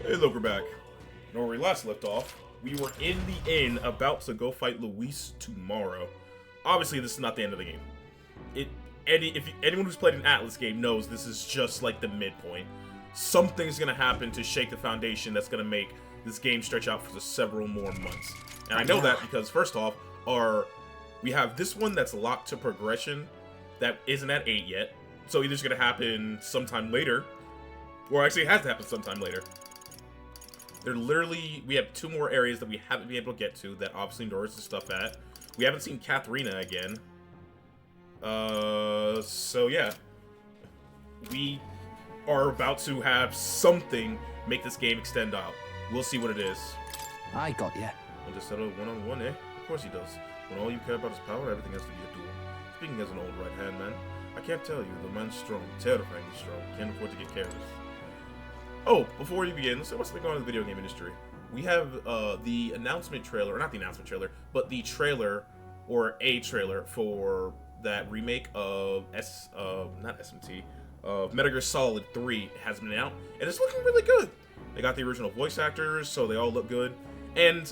Hey, look, we're back. Where we last left off, we were in the inn about to go fight Luis tomorrow. Obviously, this is not the end of the game. Anyone who's played an Atlas game knows this is just like the midpoint. Something's gonna happen to shake the foundation that's gonna make this game stretch out for several more months. And I know that because, first off, we have this one that's locked to progression that isn't at 8 yet. So either it's gonna happen sometime later, or actually it has to happen sometime later. We have 2 more areas that we haven't been able to get to that obviously Norris is stuff at. We haven't seen Katharina again. So yeah. We are about to have something make this game extend out. We'll see what it is. I got ya. We'll just settle one-on-one, eh? Of course he does. When all you care about is power, everything has to be a duel. Speaking as an old right-hand man, I can't tell you, the man's strong, terrifyingly strong. Can't afford to get careless. Oh, before we begin, let's say what's going on in the video game industry. We have the announcement trailer, or not the announcement trailer, but the trailer, or a trailer for that remake of not SMT, of Metal Gear Solid 3 has been out, and it's looking really good. They got the original voice actors, so they all look good. And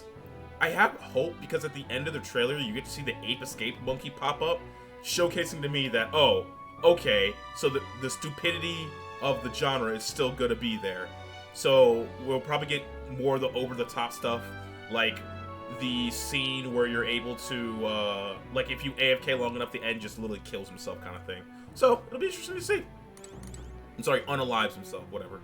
I have hope, because at the end of the trailer, you get to see the Ape Escape monkey pop up, showcasing to me that, oh, okay, so the stupidity of the genre is still gonna be there. So we'll probably get more of the over-the-top stuff, like the scene where you're able to, like if you AFK long enough, the end just literally kills himself kind of thing. So it'll be interesting to see. I'm sorry, unalives himself, whatever.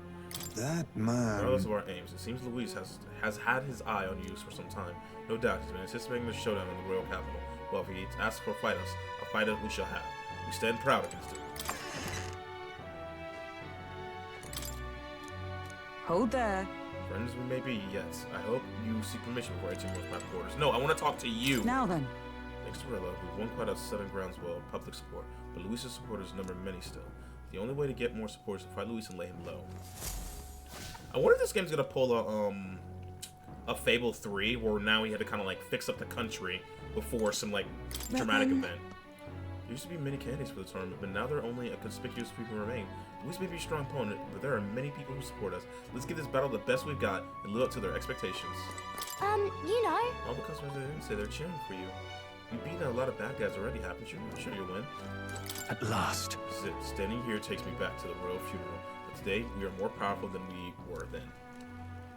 That man. Regardless of our aims, it seems Luis has had his eye on you for some time. No doubt, he's been anticipating the showdown in the royal capital. Well, if he asks for a fight we shall have. We stand proud against him. Hold there. Friends we may be, yes. I hope you seek permission before entering most private quarters. No, I want to talk to you. Now then. Thanks to Rella, we've won quite a sudden groundswell of public support, but Luis's supporters number many still. The only way to get more support is to fight Luis and lay him low. I wonder if this game's gonna pull a Fable 3, where now he had to kind of like fix up the country before some like dramatic event. There used to be many candidates for the tournament, but now there are only a conspicuous few who remain. Luis may be a strong opponent, but there are many people who support us. Let's give this battle the best we've got and live up to their expectations. You know. All the customers that didn't say they're cheering for you. You've beaten a lot of bad guys already, haven't you? I'm sure you'll win. At last. Standing here takes me back to the royal funeral. But today, we are more powerful than we were then.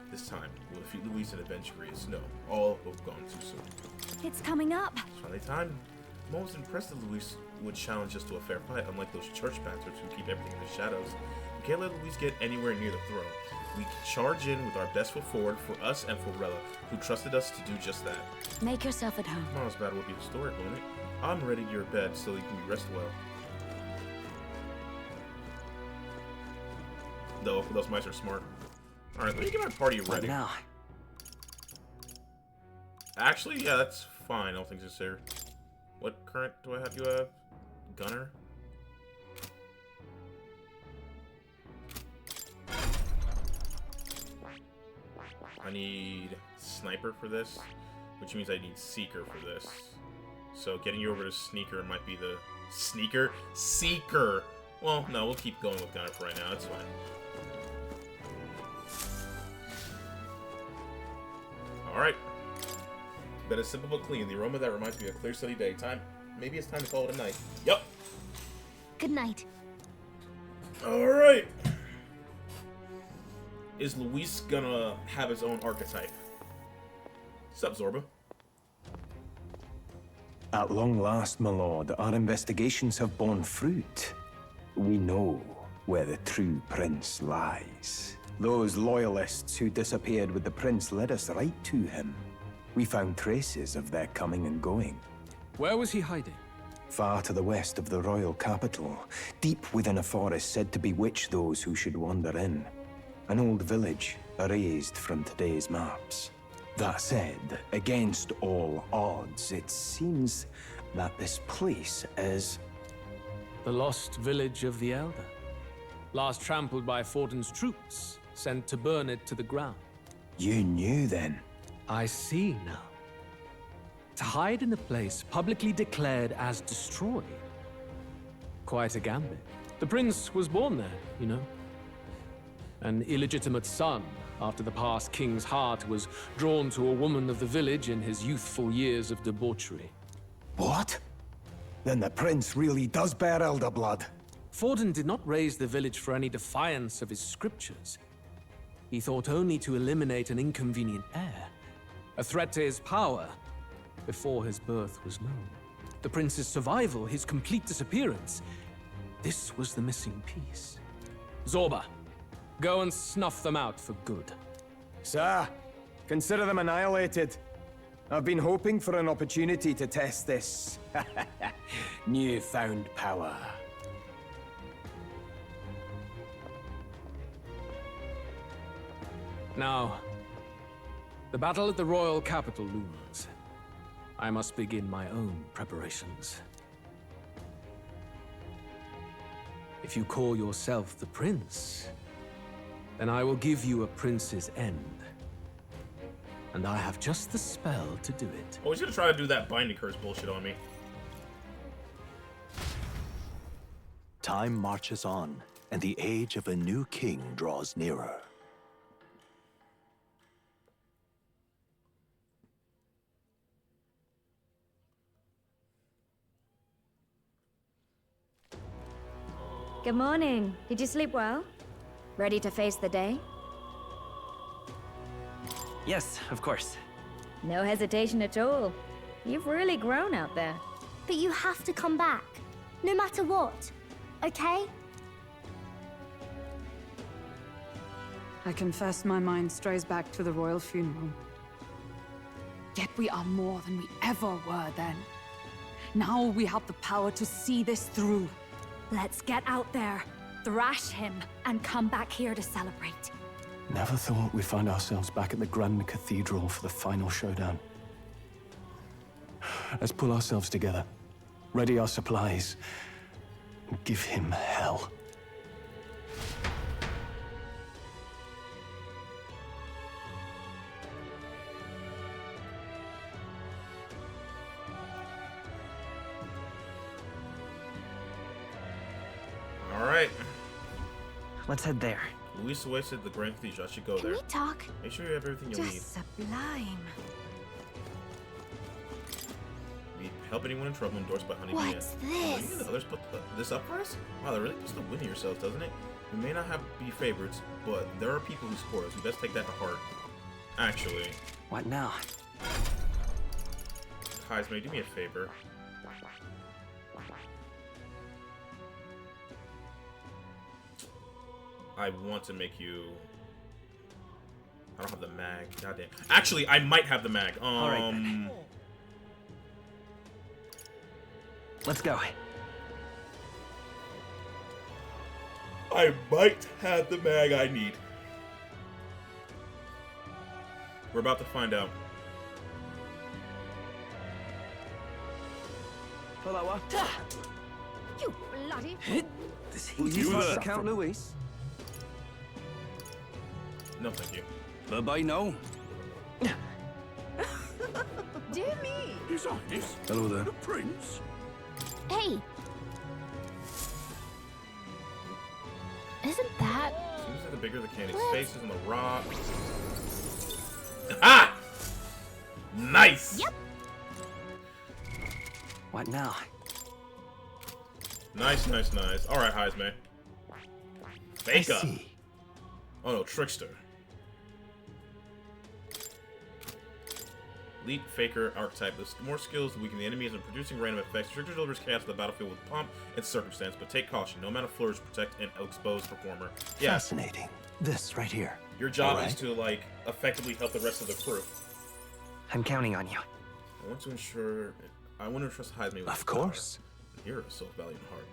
This time, we'll defeat Luis and avenge Greece. No, all have gone too soon. It's coming up. It's finally time. I'm almost impressed that Luis would challenge us to a fair fight, unlike those church bastards who keep everything in the shadows. We can't let Luis get anywhere near the throne. We can charge in with our best foot forward for us and for Rella, who trusted us to do just that. Make yourself at home. Tomorrow's battle will be historic, won't it? I'm ready to your bed so you can rest well. Those mice are smart. Alright, let me get my party ready. Now. Actually, yeah, that's fine. I don't think it's there. What current do I have you have? Gunner? I need sniper for this, which means I need seeker for this. So getting you over to sneaker might be the sneaker? Seeker! Well, no, we'll keep going with gunner for right now. It's fine. Alright. Better simple but clean. The aroma that reminds me of a clear sunny day. Maybe it's time to call it a night. Yep. Good night. Alright. Is Luis gonna have his own archetype? Sup, Zorba? At long last, my lord, our investigations have borne fruit. We know where the true prince lies. Those loyalists who disappeared with the prince led us right to him. We found traces of their coming and going. Where was he hiding? Far to the west of the royal capital, deep within a forest said to bewitch those who should wander in. An old village, erased from today's maps. That said, against all odds, it seems that this place is... The lost village of the Elder. Last trampled by Fortin's troops, sent to burn it to the ground. You knew then? I see now. To hide in a place publicly declared as destroyed. Quite a gambit. The prince was born there, you know. an illegitimate son after the past king's heart was drawn to a woman of the village in his youthful years of debauchery. What? Then the prince really does bear elder blood. Forden did not raise the village for any defiance of his scriptures. He thought only to eliminate an inconvenient heir, a threat to his power, before his birth was known. The prince's survival, his complete disappearance, this was the missing piece. Zorba, go and snuff them out for good. Sir, consider them annihilated. I've been hoping for an opportunity to test this newfound power. Now, the battle at the royal capital looms. I must begin my own preparations. If you call yourself the prince, then I will give you a prince's end. And I have just the spell to do it. Oh, he's gonna try to do that binding curse bullshit on me. Time marches on, and the age of a new king draws nearer. Good morning. Did you sleep well? Ready to face the day? Yes, of course. No hesitation at all. You've really grown out there. But you have to come back, no matter what, okay? I confess my mind strays back to the royal funeral. Yet we are more than we ever were then. Now we have the power to see this through. Let's get out there, thrash him, and come back here to celebrate. Never thought we'd find ourselves back at the Grand Cathedral for the final showdown. Let's pull ourselves together, ready our supplies, and give him hell. Alright. Let's head there. Luis suggested the Grand Cathedral. I should go Can there. we talk? Make sure you have everything you need. Just sublime. We help anyone in trouble, endorsed by Honey Bee. What's this? Any of the others put this up for us? Wow, that really puts the win in yourselves, doesn't it? We may not be favorites, but there are people who support us. We best take that to heart. Actually, What now? Heisman, do me a favor. I want to make you... I don't have the mag. Goddamn. Actually, I might have the mag. All right, then. Let's go. I might have the mag I need. We're about to find out. You bloody... Will you first account, Luis? No, thank you. Bye-bye now. Dear me. His Highness. Hello there. The Prince. Hey. Isn't that... Seems like the bigger the cannon's faces on the rock. Ah! Nice! Yep. What now? Nice, nice, nice. Alright, Heisman. Faker. I see. Oh no, Trickster. Elite Faker archetype. The more skills to weaken the enemies and producing random effects. Trickster delivers chaos to the battlefield with pomp and circumstance, but take caution. No amount of flourish protect an exposed performer. Yeah, Fascinating. This right here. your job Alright. is to, like, effectively help the rest of the crew. I'm counting on you. I want to trust Heisman with Of power. course. Hero, so valiant heart.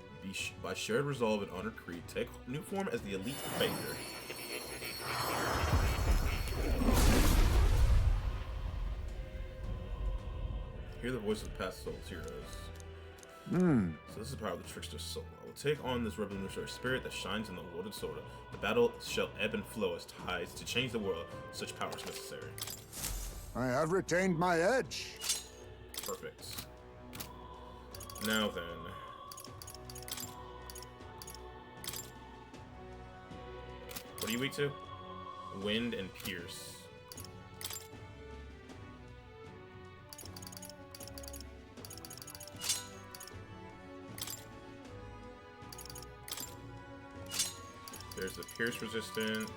By shared resolve and honored creed, take new form as the elite Faker. Hear the voice of past souls, heroes. So this is the power of the Trickster's soul. I will take on this revolutionary spirit that shines in the loaded soda. The battle shall ebb and flow as tides to change the world. Such power is necessary. I have retained my edge. Perfect. Now then. What are you weak to? Wind and pierce. There's the pierce resistance.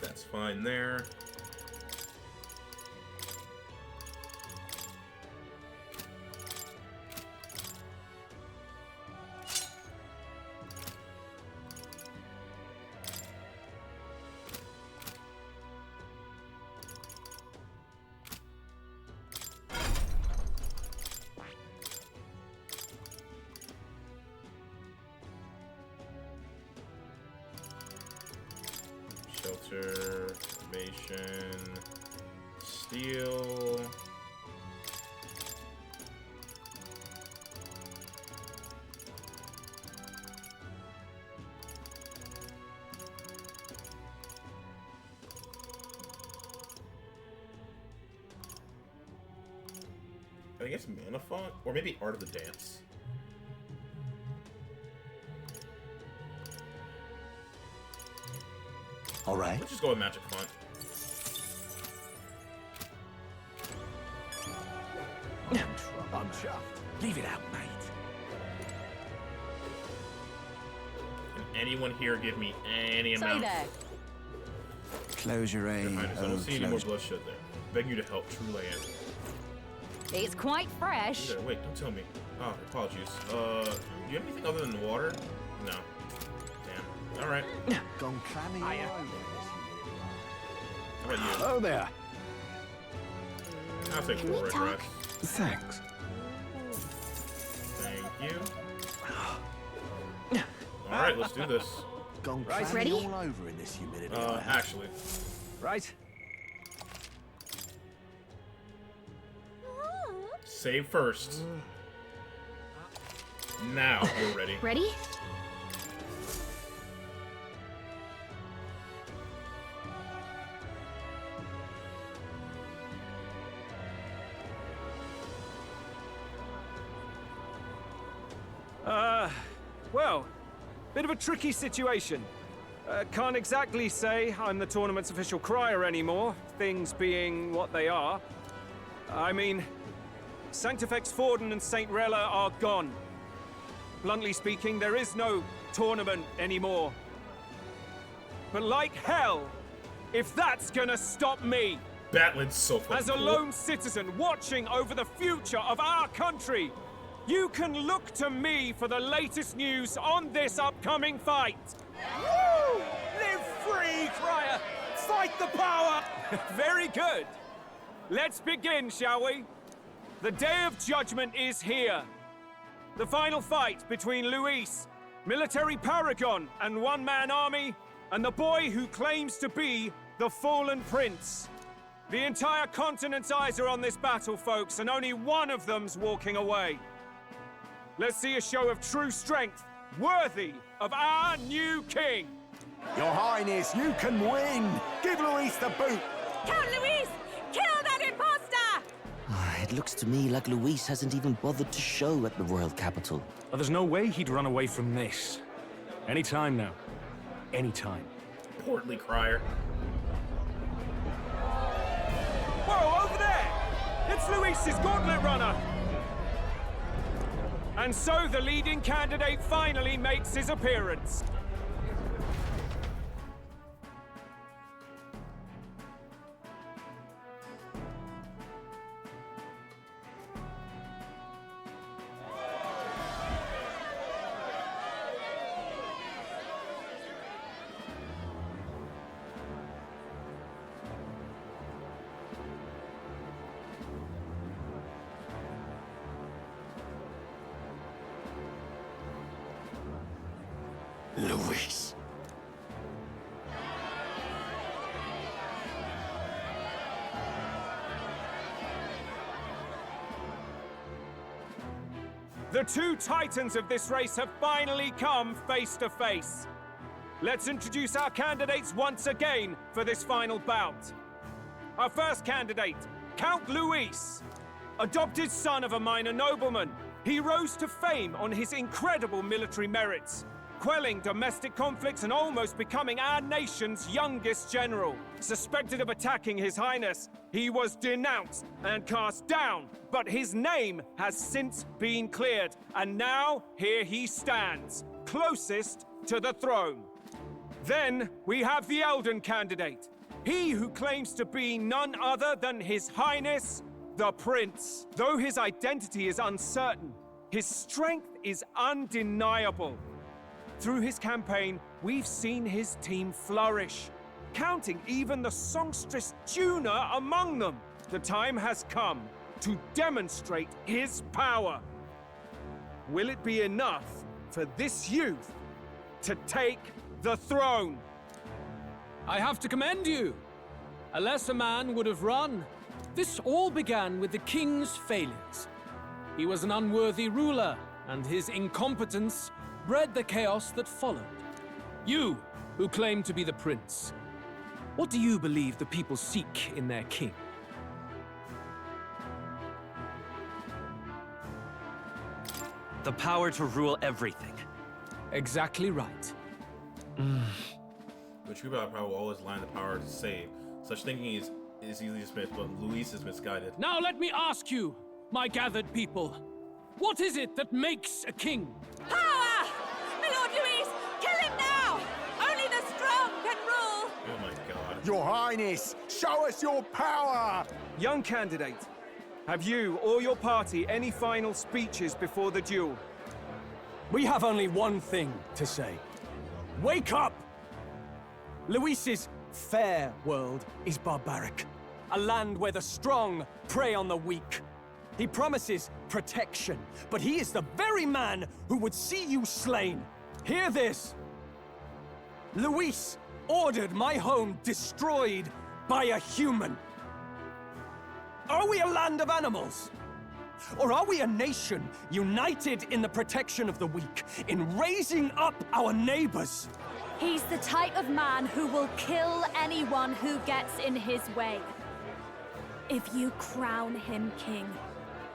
That's fine there. Shelter, formation, steel. I guess mana font, or maybe art of the dance. All right. Let's just go with magic font. I'm chuffed. Leave it out, mate. Can anyone here give me any amount? there. Close your Your eye. Highness, I don't see any more bloodshed there. Beg you to help, truly I am. It's quite fresh. Okay, wait, don't tell me. Oh, apologies. Do you have anything other than water? No. Damn. Alright. Gone clammy all over this How about you? Oh there. I'll take 4 red rice. Thanks. Thank you. Alright, let's do this. Gone Right, clammy ready? all over in this humidity. I have. Actually. Right. Save first. Now we're ready. Ready? Well, bit of a tricky situation. Can't exactly say I'm the tournament's official crier anymore, things being what they are. I mean, Sanctifex Forden and St. Rella are gone. Bluntly speaking, there is no tournament anymore. But like hell, if that's gonna stop me, Batlin's so fucking as a cool. lone citizen watching over the future of our country, you can look to me for the latest news on this upcoming fight. Woo! Live free, Crier! Fight the power! Very good. Let's begin, shall we? The Day of Judgment is here. The final fight between Luis, military paragon and one-man army, and the boy who claims to be the Fallen Prince. The entire continent's eyes are on this battle, folks, and only one of them's walking away. Let's see a show of true strength, worthy of our new king. Your Highness, you can win. Give Luis the boot. Count Luis! Kill that imposter! It looks to me like Luis hasn't even bothered to show at the royal capital. Well, there's no way he'd run away from this. Anytime now. Anytime. Portly crier. Whoa, over there! It's Luis's gauntlet runner! And so the leading candidate finally makes his appearance. Luis. The two titans of this race have finally come face to face. Let's introduce our candidates once again for this final bout. Our first candidate, Count Luis. Adopted son of a minor nobleman, he rose to fame on his incredible military merits, quelling domestic conflicts and almost becoming our nation's youngest general. Suspected of attacking His Highness, he was denounced and cast down, but his name has since been cleared, and now here he stands, closest to the throne. Then we have the Elden candidate, he who claims to be none other than His Highness, the Prince. Though his identity is uncertain, his strength is undeniable. Through his campaign, we've seen his team flourish, counting even the songstress Juna among them. The time has come to demonstrate his power. Will it be enough for this youth to take the throne? I have to commend you. A lesser man would have run. This all began with the king's failures. He was an unworthy ruler, and his incompetence bred the chaos that followed. You, who claim to be the prince, what do you believe the people seek in their king? The power to rule everything. Exactly right. The true power will always lie in the power to save. Such thinking is easily dismissed, but Luis is misguided. Now let me ask you, my gathered people, what is it that makes a king? Power! My Lord Luis, kill him now! Only the strong can rule! Oh my god. Your Highness, show us your power! Young candidate, have you or your party any final speeches before the duel? We have only one thing to say. Wake up! Luis's fair world is barbaric. A land where the strong prey on the weak. He promises protection, but he is the very man who would see you slain. Hear this! Luis ordered my home destroyed by a human. Are we a land of animals? Or are we a nation united in the protection of the weak, in raising up our neighbors? He's the type of man who will kill anyone who gets in his way. If you crown him king,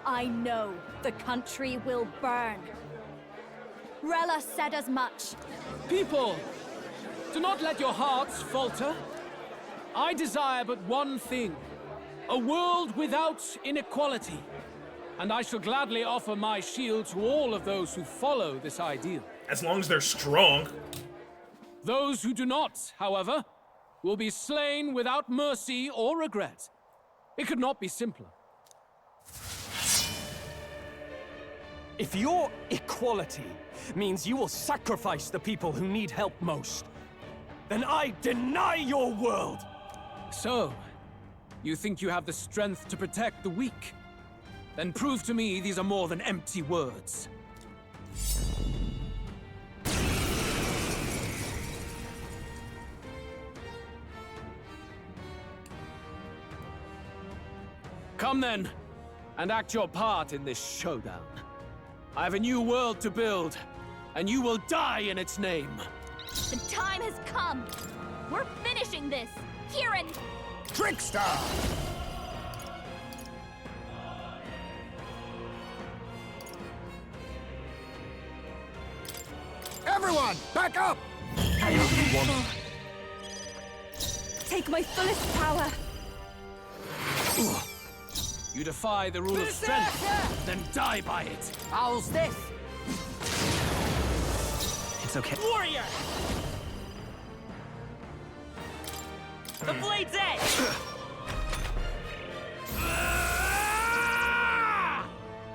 I know the country will burn. Rella said as much. People, do not let your hearts falter. I desire but one thing, a world without inequality. And I shall gladly offer my shield to all of those who follow this ideal. As long as they're strong. Those who do not, however, will be slain without mercy or regret. It could not be simpler. If your equality means you will sacrifice the people who need help most, then I deny your world! So, you think you have the strength to protect the weak? Then prove to me these are more than empty words. Come then, and act your part in this showdown. I have a new world to build, and you will die in its name. The time has come. We're finishing this. Here and... Trickster! Everyone, back up! Take my fullest power. You defy the rule of strength, then die by it. How's this? It's okay. Warrior! The blade's edge!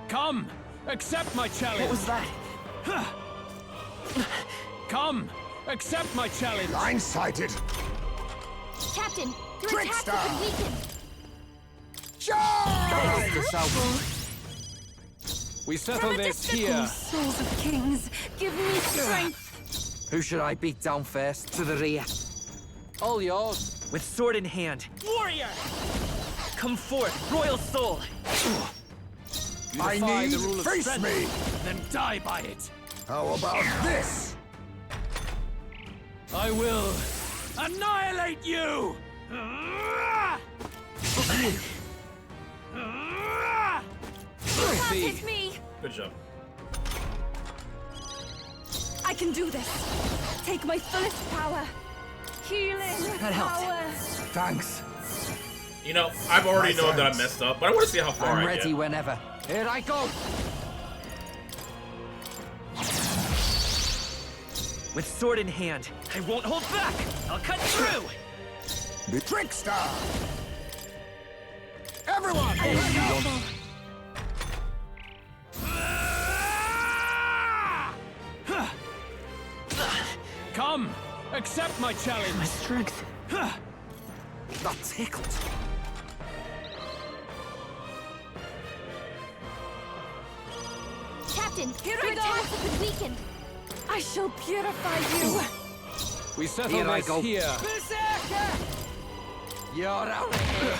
Come, accept my challenge. What was that? Come, accept my challenge. Blindsighted! Captain, your Trickster! attacks have been weakened. We settle this here. Souls of kings, give me strength. Who should I beat down first? To the rear. All yours. With sword in hand. Warrior! Come forth, royal soul! I defy need the rule of face strength. me! then die by it. How about this? I will annihilate you! Can't hit me! Good job. I can do this. Take my fullest power. Healing That helped. power. Thanks. You know, I've already My known that I thanks. messed up, but I want to see how far I'm I ready get. whenever. Here I go! With sword in hand, I won't hold back! I'll cut through! The trickster! Everyone! Come! Accept my challenge! My strength. That tickled. Captain, your attacks have been weakened. I shall purify you. We settle Here I this go. here. You're out of here.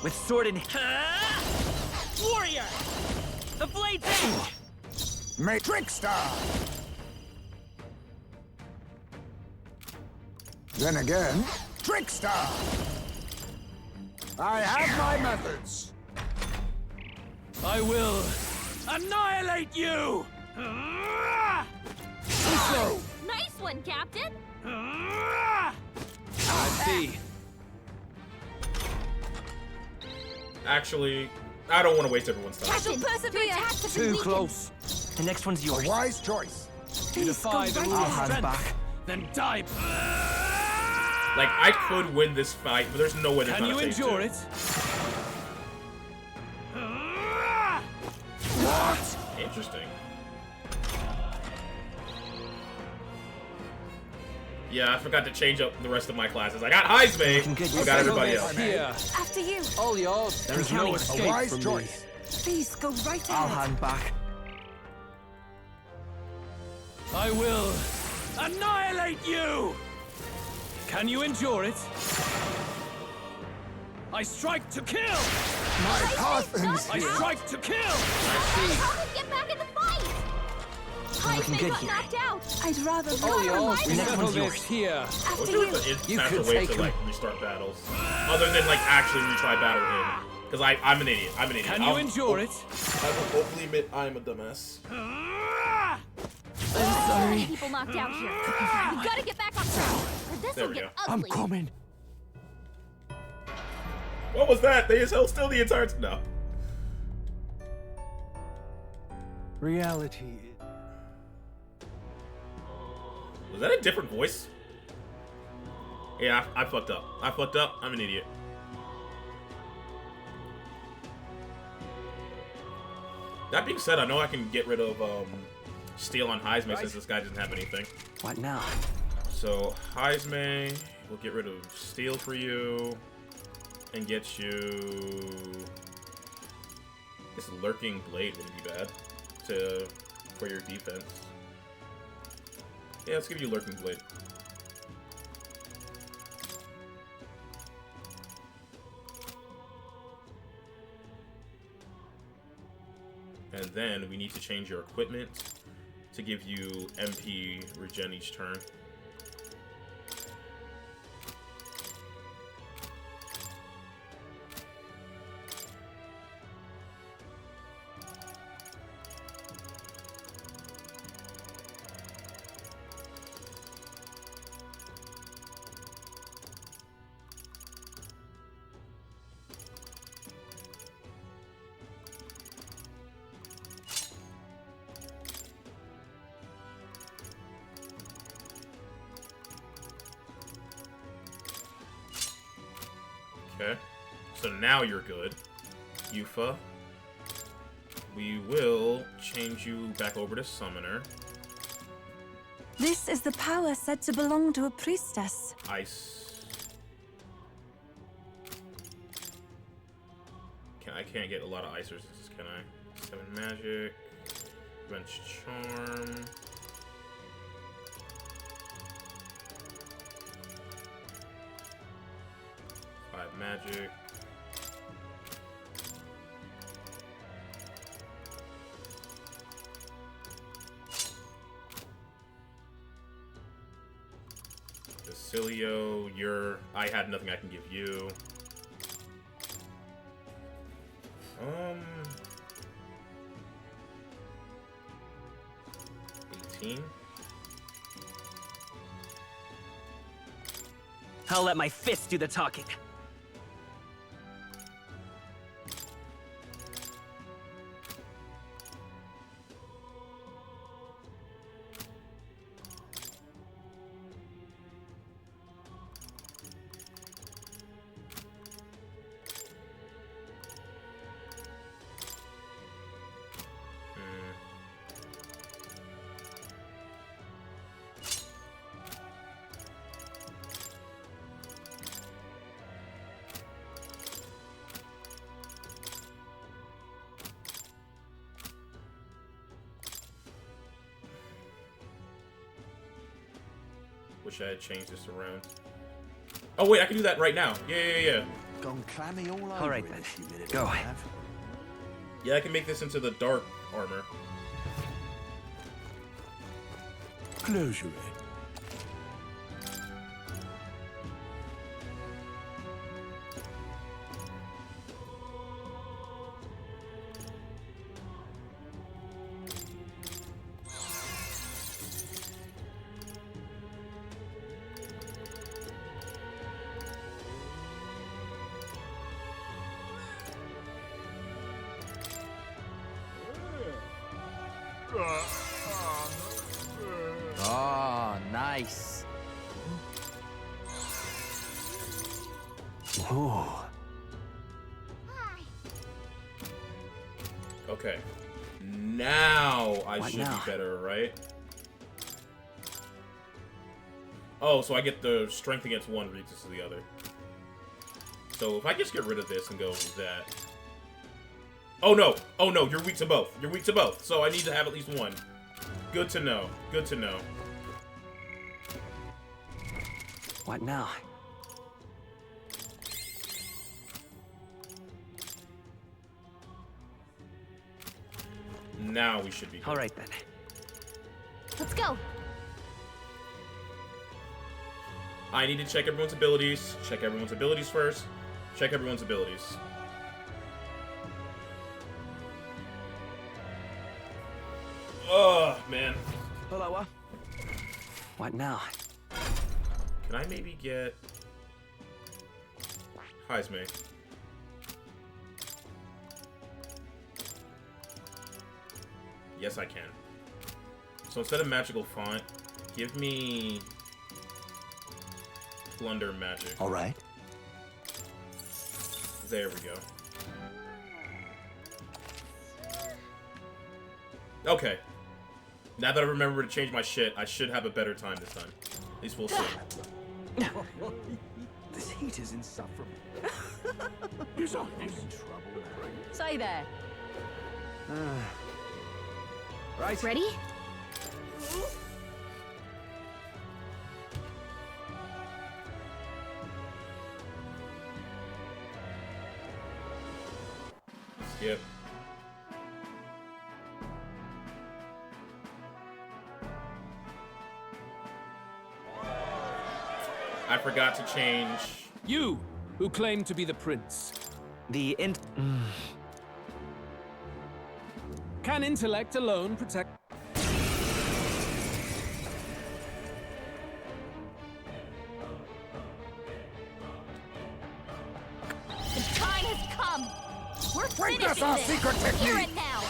With sword in hand. Warrior! The blade's edge! May trickster! Then again, trickster! I have my methods. I will annihilate you! Slow. Nice one, Captain. I see. Actually, I don't want to waste everyone's time. Captain, persevere. Attacks have been Too weakened. close. The next one's A yours. wise choice. You defy the rules I'll of hand strength, back. then die. Like, I could win this fight, but there's no way there's Can not you a phase endure two. it? What? Interesting. Yeah, I forgot to change up the rest of my classes. I got Heisme. Looking good. I got everybody else. Here. After you. All yours. There is no counting. A escape wise from me. choice. Please go right I'll ahead. hand back. I will annihilate you! Can you endure it? I strike to kill! My Parthen's I here. strike to kill! Help us get back in the fight! Looking Heisman good got here. knocked out. I'd rather All yours. We next settle one's this yours. here. After What's you. the You faster could way take to him. like restart battles, other than like actually retry battle him? Because I'm an idiot. I'm an idiot. Can you endure it? I will openly admit I'm a dumbass. I'm sorry. People knocked out here. We gotta get back on track, or this There will we get go. I'm ugly. coming. What was that? They held still the entire time. No. Reality. Was that a different voice? Yeah, I fucked up. I fucked up. I'm an idiot. That being said, I know I can get rid of Steel on Heisme since this guy doesn't have anything. What now? So Heisme, we'll get rid of Steel for you and get you. This Lurking Blade wouldn't be bad for your defense. Yeah, let's give you Lurking Blade. And then we need to change your equipment to give you MP regen each turn. Okay, so now you're good, Yufa. We will change you back over to Summoner. This is the power said to belong to a priestess. Ice. I can't get a lot of ice resistance, can I? 7 magic. Wrench charm. Magic. Basilio, I had nothing I can give you. 18. I'll let my fists do the talking. Wish I had changed this around. Oh wait, I can do that right now. Yeah. Gone clammy all over. All right then, go. Yeah, I can make this into the dark armor. Close your Oh, nice. Oh. Okay. Now I What should now? be better, right? Oh, so I get the strength against one reaches to the other. So if I just get rid of this and go with that. Oh no, you're weak to both. You're weak to both. So I need to have at least one. Good to know. Good to know. What now? Now we should be good. All right then. Let's go. I need to check everyone's abilities. Check everyone's abilities first. Check everyone's abilities. Oh, man. Hello. What now? Can I maybe get Heisme? Yes, I can. So instead of magical font, give me Plunder Magic. All right. There we go. Okay. Now that I remember to change my shit, I should have a better time this time. At least we'll see. This heat is insufferable. He's on I'm in trouble. Say there. Right. Ready? Skip. I forgot to change. You, who claim to be the prince. Can intellect alone protect? The time has come. We're Wait, finishing that's our this. secret Here technique. and now.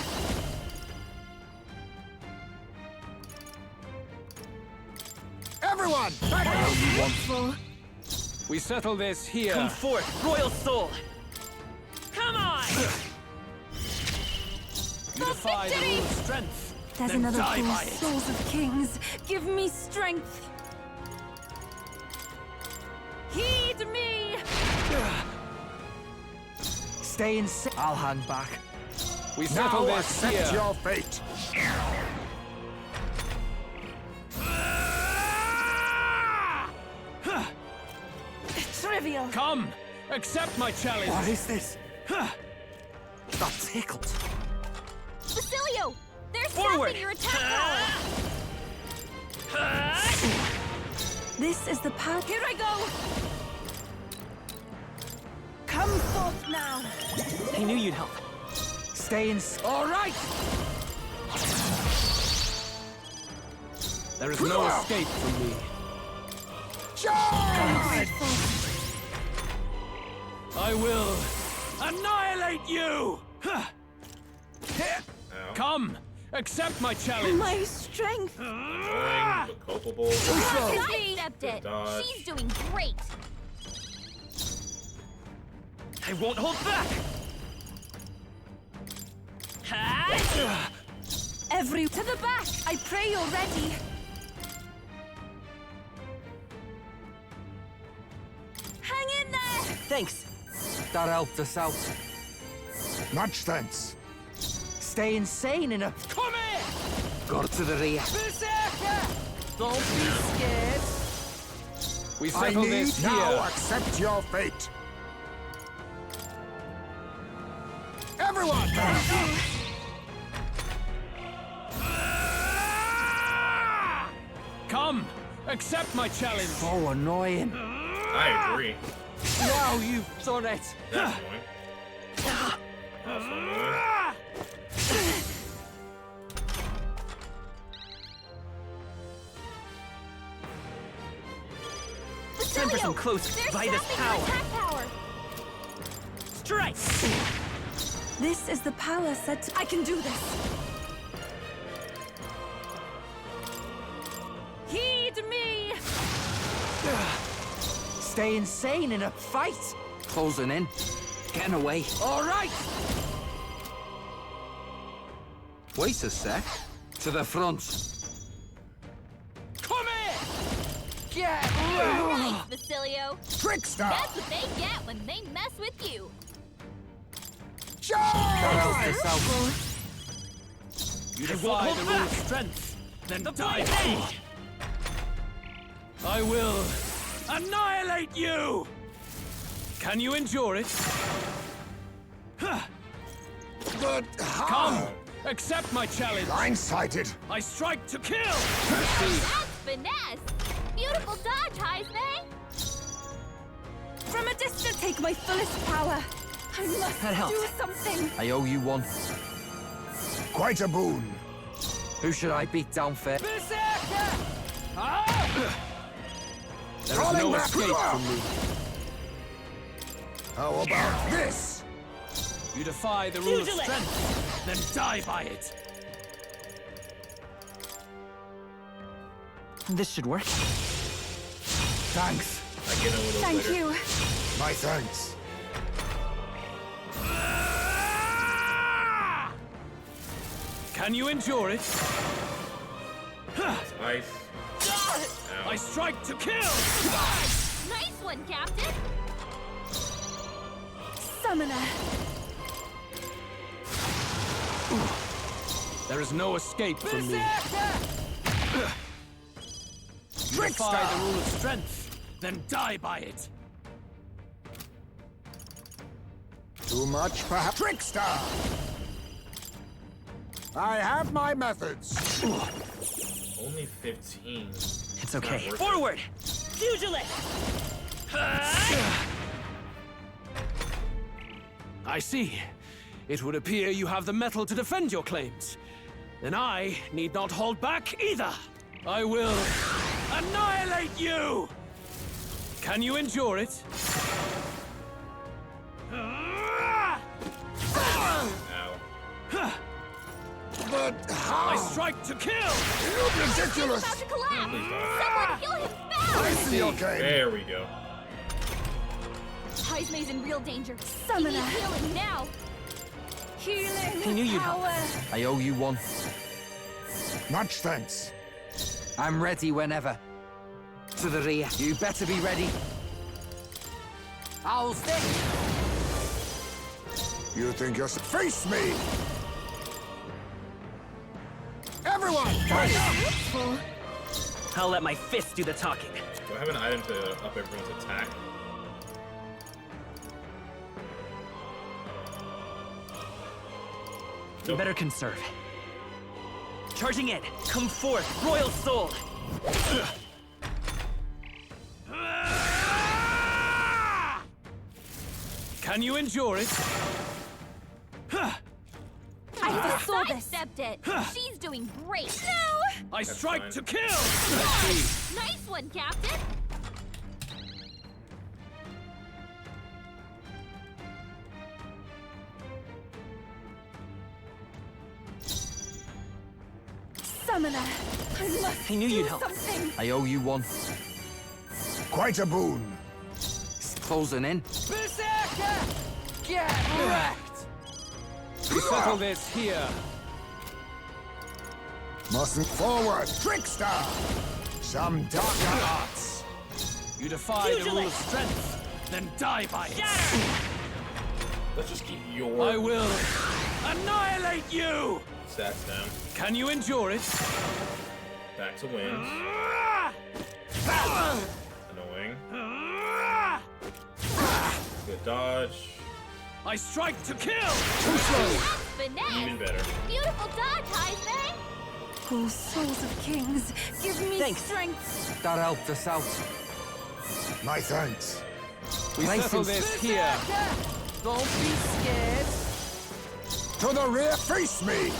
Everyone, back up! We settle this here. Come forth, royal soul. Come on! You defy the victory! rule of strength. There's Then another die fool, by it. souls of kings. Give me strength. Heed me. Stay in. I'll hang back. We settle Now this accept here. your fate. Trivial. Come, accept my challenge. What is this? That tickles. Basilio, they're Forward. sapping your attack power. This is the path. Here I go! Come forth now! I knew you'd help. Stay in. All right! There is no escape from me. Charge! I will annihilate you! Come, accept my challenge. My strength! Annoying, but culpable. I accept it. Dodge. She's doing great. I won't hold back! Ha! Every to the back! I pray you're ready! Hang in there! Thanks. That helped us out. Much thanks. Stay insane in a. Come here! Go to the rear. Don't be scared. We I settle need this now here. accept your fate. Everyone! Come, accept my challenge. So annoying. I agree. Now you've done it. That's annoying. Also annoying. Time for some close Vitus power. Strike! This is the power set to... I can do this! Heed me! Stay insane in a fight. Closing in. Getting away. All right. Wait a sec. To the front. Come here! Get Nice, Basilio. Trickster! That's what they get when they mess with you. Charge! You defy the rule of strength, then die by it. I will annihilate you! Can you endure it? But how? Come, accept my challenge. Blindsided. I strike to kill! That's finesse. Beautiful dodge, Heisman. From a distance, take my fullest power. I must That helped. do something. I owe you one. Quite a boon. Who should I beat down fair? There is Calling no back. escape from me. How about this? You defy the rule of strength, then die by it. This should work. Thanks. I get a little Thank later. you. My thanks. Can you endure it? Ice. I strike to kill! Nice one, Captain. Summoner. There is no escape from me. You defy the rule of strength, then die by it. Too much, perhaps? Trickster! I have my methods. Only 15. It's okay. Not worth it. Forward! Pugilist! I see. It would appear you have the metal to defend your claims. Then I need not hold back either. I will annihilate you! Can you endure it? Ow. But how? I strike to kill! You ridiculous! About to collapse. Please Someone heal him I fast. see your game. There we go. Heismay's in real danger. Summoner. He needs healing now. Healing I knew you'd power. I owe you one. Much thanks. I'm ready whenever. To the rear. You better be ready. I'll stick. You think you're... Face me! Everyone! Fight up! I'll let my fists do the talking. Do I have an item to up everyone's attack? You better conserve. Charging in. Come forth, royal soul. Can you endure it? I foresaw this. Stepped it. She's doing great. No! I strike to kill! Nice one, Captain. Summoner, I must I knew you'd do help. something. I owe you one. Quite a boon. It's closing in. Berserker! Get wrecked! We settle this here. Mustn't forward, trickster! Some darker arts. You defy the rule of strength, then die by it. Let's just keep your... I will annihilate you! stats down. Can you endure it? Back to wins. Annoying. Good dodge. I strike to kill! Too slow. Finesse. Even better. Beautiful dodge, Heisman. Oh, souls of kings, give me strength. That helped us out. My thanks. We settle this here. Don't be scared. To the rear, face me!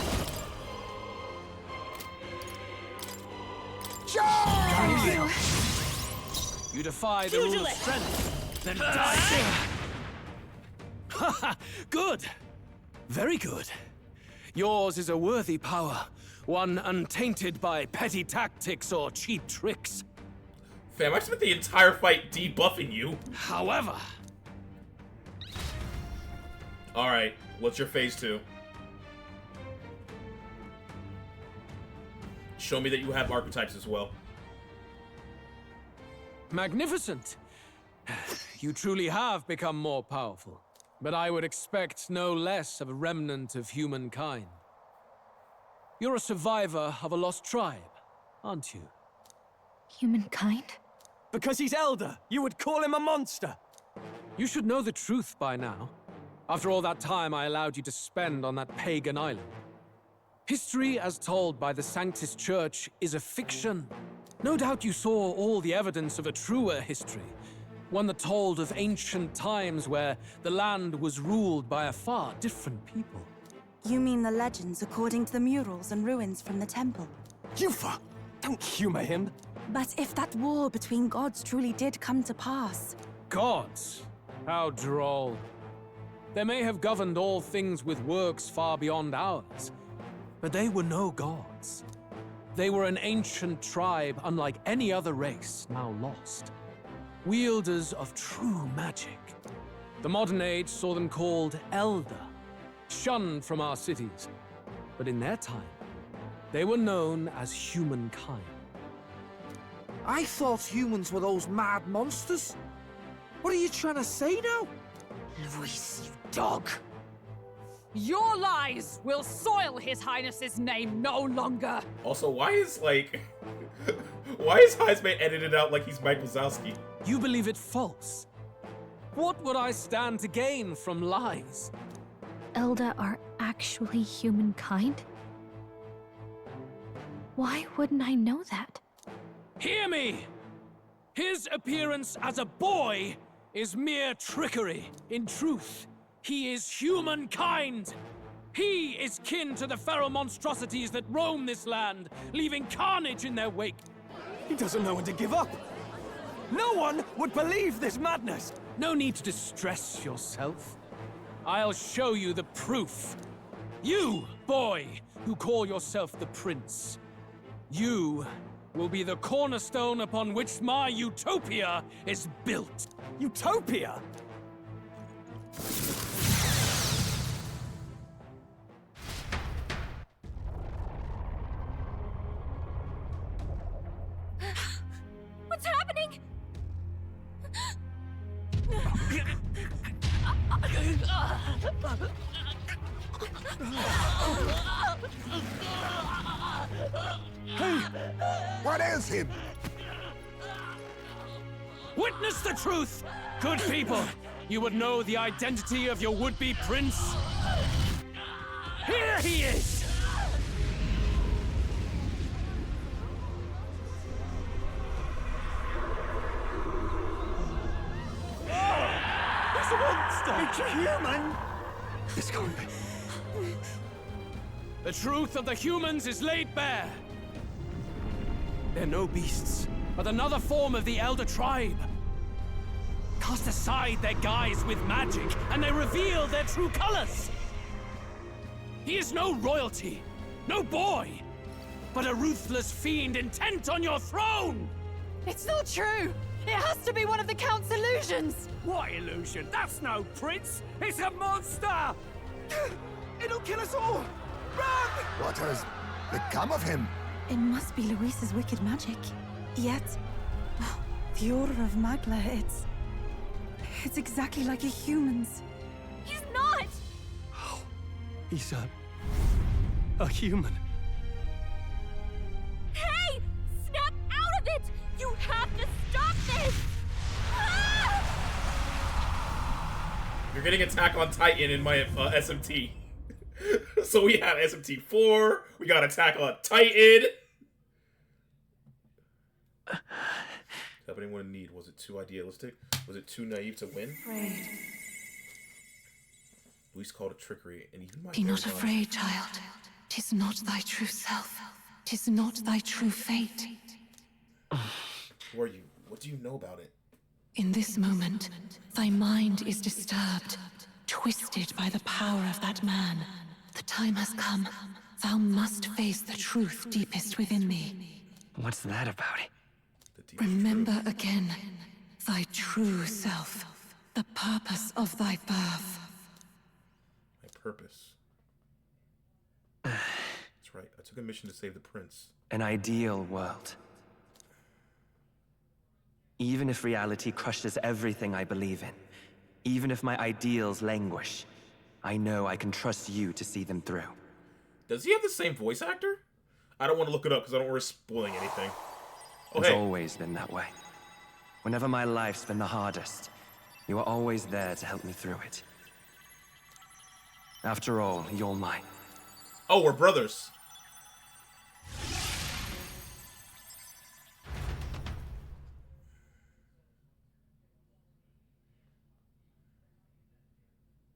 Charge! You defy the rule of strength, then die. Good. Very good. Yours is a worthy power, one untainted by petty tactics or cheap tricks. Fam, I spent the entire fight debuffing you. However... Alright, what's your phase 2? Show me that you have archetypes as well. Magnificent. You truly have become more powerful. But I would expect no less of a remnant of humankind. You're a survivor of a lost tribe, aren't you? Humankind? Because he's elder, you would call him a monster. You should know the truth by now. After all that time I allowed you to spend on that pagan island. History, as told by the Sanctus Church, is a fiction. No doubt you saw all the evidence of a truer history. One that told of ancient times where the land was ruled by a far different people. You mean the legends according to the murals and ruins from the temple? Yufa, don't humor him. But if that war between gods truly did come to pass... Gods? How droll. They may have governed all things with works far beyond ours, but they were no gods. They were an ancient tribe unlike any other race, now lost. Wielders of true magic. The modern age saw them called Elder, shunned from our cities. But in their time, they were known as humankind. I thought humans were those mad monsters. What are you trying to say now? Luis, you dog! Your lies will soil His Highness's name no longer! Also, why is, like... why is Heisman edited out like he's Mike Wazowski? You believe it false? What would I stand to gain from lies? Elder are actually humankind? Why wouldn't I know that? Hear me! His appearance as a boy is mere trickery. In truth, he is humankind. He is kin to the feral monstrosities that roam this land, leaving carnage in their wake. He doesn't know when to give up. No one would believe this madness. No need to distress yourself. I'll show you the proof. You, boy, who call yourself the prince. You will be the cornerstone upon which my utopia is built. Utopia? What's happening? Hey, what ails him? Witness the truth, good people. You would know the identity of your would-be prince. Here he is! He's a monster! monster! It's a human! This can't be. The truth of the humans is laid bare. They're no beasts, but another form of the Elder Tribe. Cast aside their guise with magic, and they reveal their true colors. He is no royalty, no boy, but a ruthless fiend intent on your throne! It's not true! It has to be one of the Count's illusions! What illusion? That's no prince! It's a monster! It'll kill us all! Run! What has become of him? It must be Luis's wicked magic. Yet, the Order of Magla, it's exactly like a human's. He's not! He's a human. Hey! Snap out of it! You have to stop this! Ah! You're getting Attack on Titan in my SMT. So we had SMT 4, we got Attack on Titan. Help anyone in need. Was it too idealistic? Was it too naive to win? Afraid. Luis called it trickery, and even my Be not afraid, child. 'Tis not thy true self. 'Tis not thy true fate. Who are you? What do you know about it? In this moment, thy mind is disturbed, twisted by the power of that man. The time has come. Thou must face the truth deepest within thee. What's that about? Remember again thy true self, the purpose of thy birth. My purpose. That's right. I took a mission to save the prince. An ideal world. Even if reality crushes everything I believe in, even if my ideals languish, I know I can trust you to see them through. Does he have the same voice actor? I don't want to look it up because I don't want to risk spoiling anything. Oh, It's hey. always been that way. Whenever my life's been the hardest, you are always there to help me through it. After all, you're mine. Oh, we're brothers.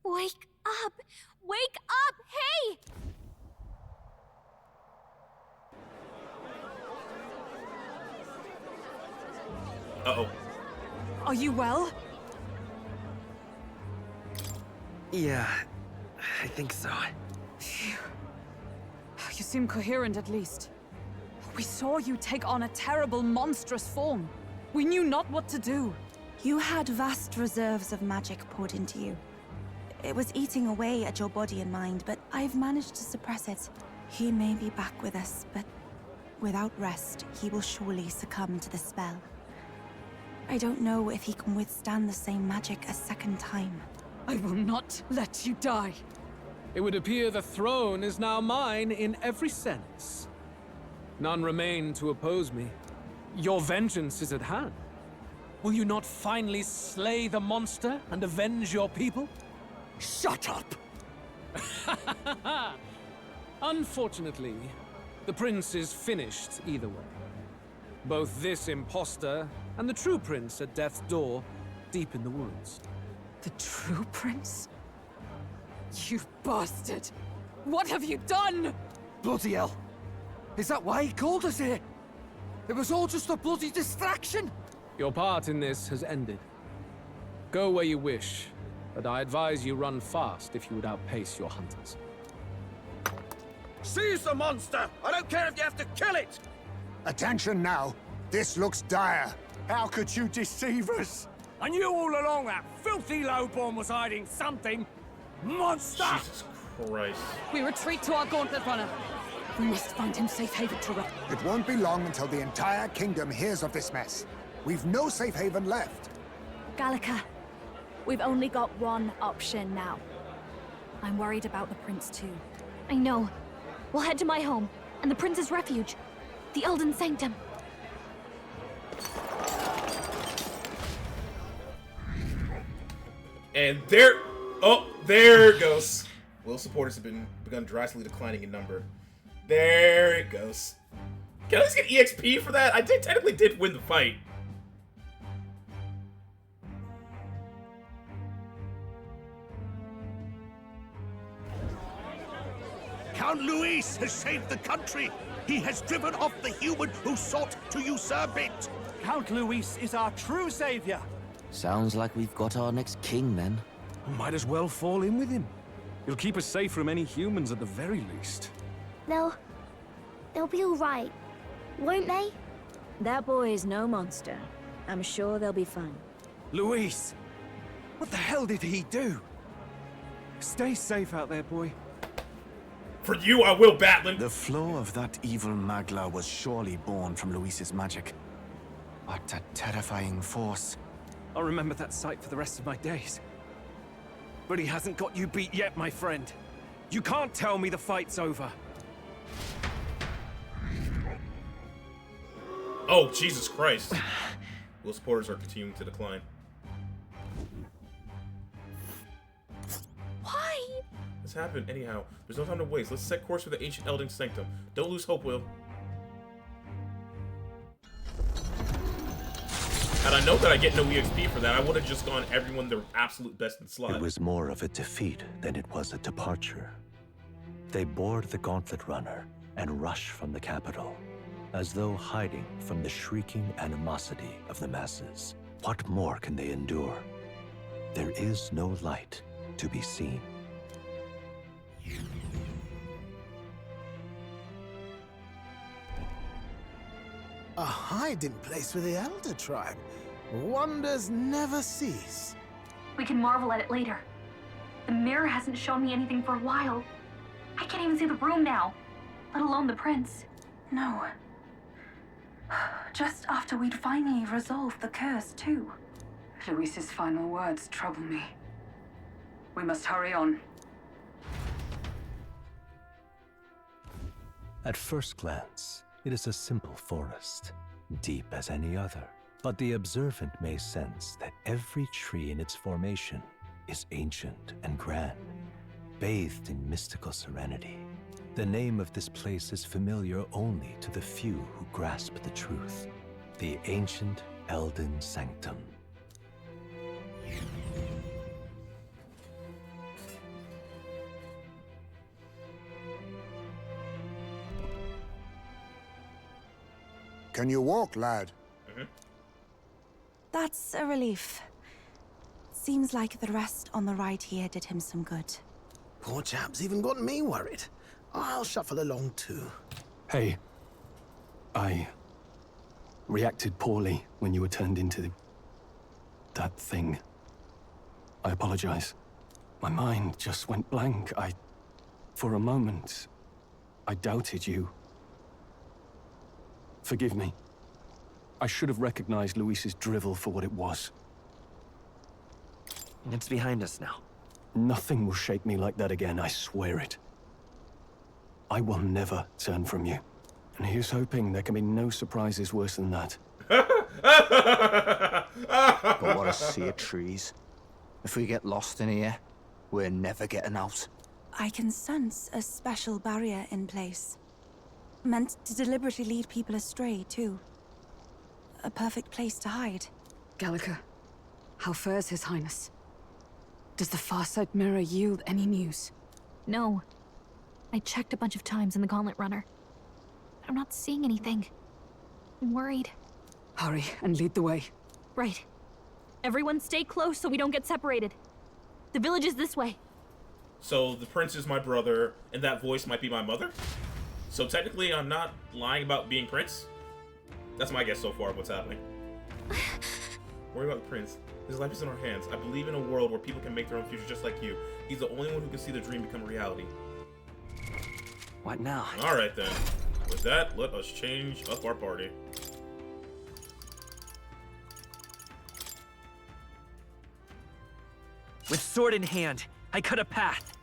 Wake up! Wake up! Hey! Uh-oh. Are you well? Yeah, I think so. Phew. You seem coherent at least. We saw you take on a terrible, monstrous form. We knew not what to do. You had vast reserves of magic poured into you. It was eating away at your body and mind, but I've managed to suppress it. He may be back with us, but without rest, he will surely succumb to the spell. I don't know if he can withstand the same magic a second time. I will not let you die. It would appear the throne is now mine in every sense. None remain to oppose me. Your vengeance is at hand. Will you not finally slay the monster and avenge your people? Shut up! Unfortunately, the prince is finished either way. Both this imposter and the true prince at death's door, deep in the woods. The true prince? You bastard! What have you done? Bloody hell! Is that why he called us here? It was all just a bloody distraction! Your part in this has ended. Go where you wish, but I advise you run fast if you would outpace your hunters. Seize the monster! I don't care if you have to kill it! Attention now. This looks dire. How could you deceive us? I knew all along that filthy lowborn was hiding something. Monster! Jesus Christ. We retreat to our gauntlet runner. We must find him safe haven to run. It won't be long until the entire kingdom hears of this mess. We've no safe haven left. Gallica, we've only got one option now. I'm worried about the prince too. I know. We'll head to my home, and the prince's refuge. The Elden Sanctum. And there... Oh, there it goes. Will supporters have begun drastically declining in number. There it goes. Can I just get EXP for that? I technically did win the fight. Count Luis has saved the country. He has driven off the human who sought to usurp it. Count Luis is our true savior. Sounds like we've got our next king, then. Might as well fall in with him. He'll keep us safe from any humans at the very least. They'll be all right, won't they? That boy is no monster. I'm sure they'll be fine. Luis! What the hell did he do? Stay safe out there, boy. For you, I will, Batlin! The flow of that evil Magla was surely born from Luis's magic. What a terrifying force. I'll remember that sight for the rest of my days. But he hasn't got you beat yet, my friend. You can't tell me the fight's over. Oh, Jesus Christ. Will supporters are continuing to decline. Why? This happened anyhow. There's no time to waste. Let's set course for the ancient Elding Sanctum. Don't lose hope, Will. Had I known that I get no EXP for that, I would have just gone everyone their absolute best in slot. It was more of a defeat than it was a departure. They board the gauntlet runner and rush from the capital, as though hiding from the shrieking animosity of the masses. What more can they endure? There is no light to be seen. A hiding place for the Elder Tribe. Wonders never cease. We can marvel at it later. The mirror hasn't shown me anything for a while. I can't even see the room now, let alone the prince. No. Just after we'd finally resolved the curse, too. Luis's final words trouble me. We must hurry on. At first glance, it is a simple forest, deep as any other. But the observant may sense that every tree in its formation is ancient and grand, bathed in mystical serenity. The name of this place is familiar only to the few who grasp the truth. The ancient Elden Sanctum. Can you walk, lad? That's a relief. Seems like the rest on the ride here did him some good. Poor chap's even got me worried. I'll shuffle along too. Hey, I reacted poorly when you were turned into that thing. I apologize. My mind just went blank. For a moment, I doubted you. Forgive me. I should have recognized Luis's drivel for what it was. It's behind us now. Nothing will shake me like that again, I swear it. I will never turn from you. And here's hoping there can be no surprises worse than that. But what a sea of trees. If we get lost in here, we're never getting out. I can sense a special barrier in place. Meant to deliberately lead people astray, too. A perfect place to hide. Gallica, how fares His Highness? Does the Farsight Mirror yield any news? No. I checked a bunch of times in the Gauntlet Runner. But I'm not seeing anything. I'm worried. Hurry and lead the way. Right. Everyone stay close so we don't get separated. The village is this way. So the prince is my brother, and that voice might be my mother? So technically I'm not lying about being prince? That's my guess so far of what's happening. Worry about the prince. His life is in our hands. I believe in a world where people can make their own future just like you. He's the only one who can see the dream become reality. What now? Alright then. With that, let us change up our party. With sword in hand, I cut a path.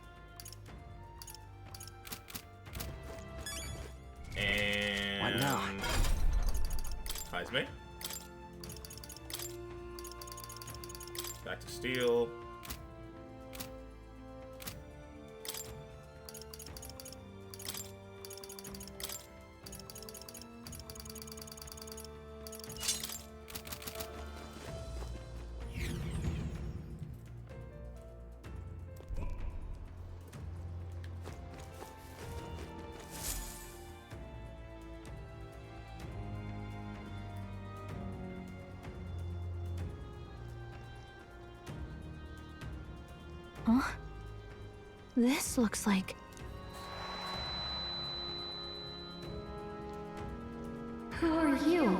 And... What now? Heisme. Back to steel. Huh? This looks like... Who are you?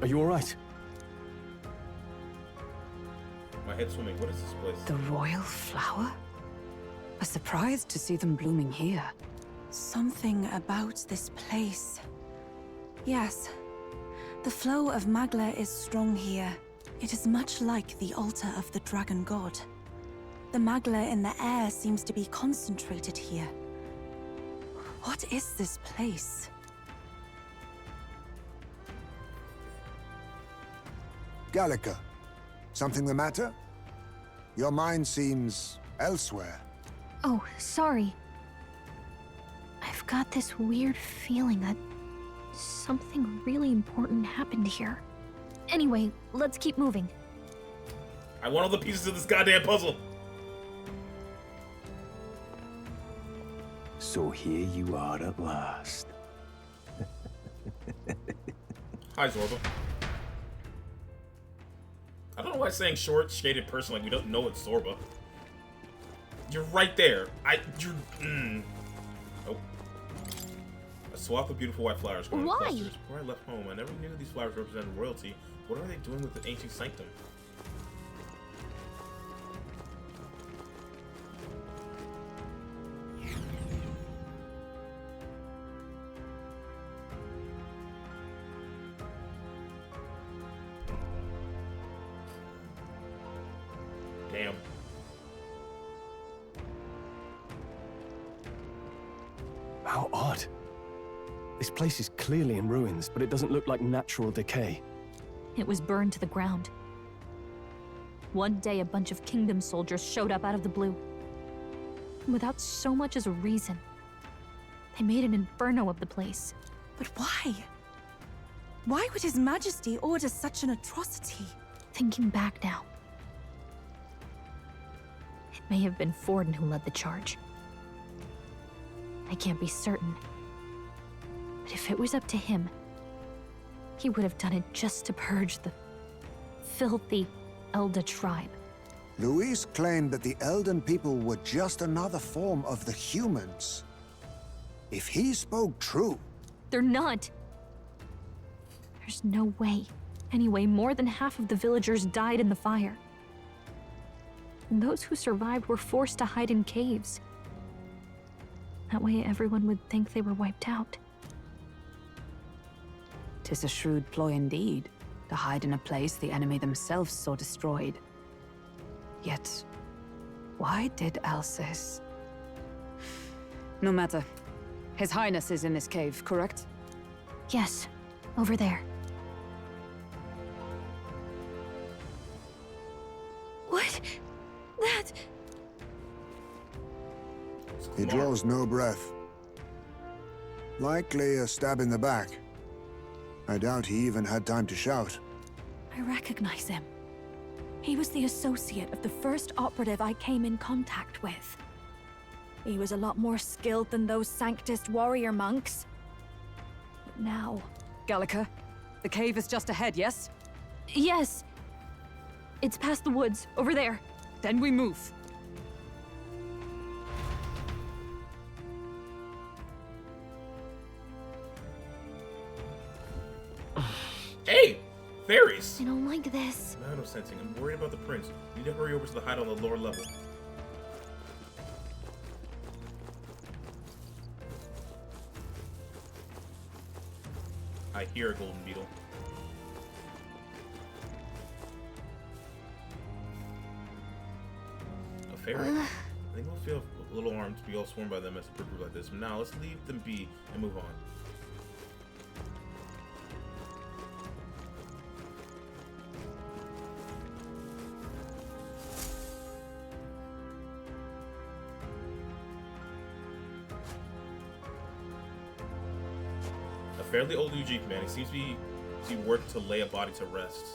Are you all right? My head's swimming. What is this place? The royal flower? A surprise to see them blooming here. Something about this place. Yes. The flow of Magla is strong here. It is much like the altar of the dragon god. The Magla in the air seems to be concentrated here. What is this place? Gallica, something the matter? Your mind seems elsewhere. Oh, sorry. I've got this weird feeling that something really important happened here. Anyway, let's keep moving. I want all the pieces of this goddamn puzzle. So here you are at last. Hi, Zorba. I don't know why saying short, shaded person like we don't know it's Zorba. You're right there. Oh. A swath of beautiful white flowers growing in clusters. Before I left home, I never knew these flowers represented royalty. What are they doing with the ancient sanctum? Damn. How odd. This place is clearly in ruins, but it doesn't look like natural decay. It was burned to the ground. One day, a bunch of kingdom soldiers showed up out of the blue. Without so much as a reason. They made an inferno of the place. But why? Why would His Majesty order such an atrocity? Thinking back now, it may have been Forden who led the charge. I can't be certain. But if it was up to him, he would have done it just to purge the filthy Elder tribe. Luis claimed that the Elden people were just another form of the humans. If he spoke true... They're not. There's no way. Anyway, more than half of the villagers died in the fire. And those who survived were forced to hide in caves. That way everyone would think they were wiped out. 'Tis a shrewd ploy indeed, to hide in a place the enemy themselves saw destroyed. Yet, why did Alcis? No matter. His Highness is in this cave, correct? Yes, over there. What? That... He draws no breath. Likely a stab in the back. I doubt he even had time to shout. I recognize him. He was the associate of the first operative I came in contact with. He was a lot more skilled than those Sanctist warrior monks. But now... Gallica, the cave is just ahead, yes? Yes. It's past the woods, over there. Then we move. Hey! Fairies! I don't like this. No sensing. I'm worried about the prince. You need to hurry over to the hide on the lower level. I hear a golden beetle. A fairy? I think we'll feel a little armed to be all swarmed by them as a group like this. But now let's leave them be and move on. Fairly old Ujik man. He seems to be worked to lay a body to rest.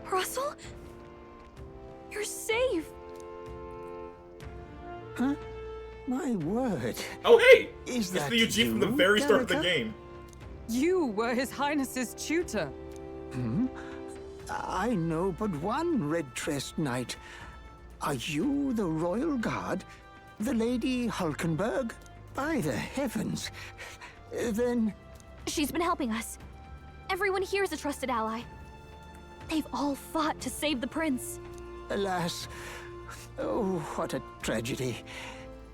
Russell? You're safe! Huh? My word. Oh, hey! Is it's that the Ujik you, from the very start of the Gallica? game. You were his Highness's tutor. Hmm? I know but one red-tressed knight. Are you the royal guard? The Lady Hulkenberg? By the heavens. Then... She's been helping us. Everyone here is a trusted ally. They've all fought to save the prince. Alas. Oh, what a tragedy.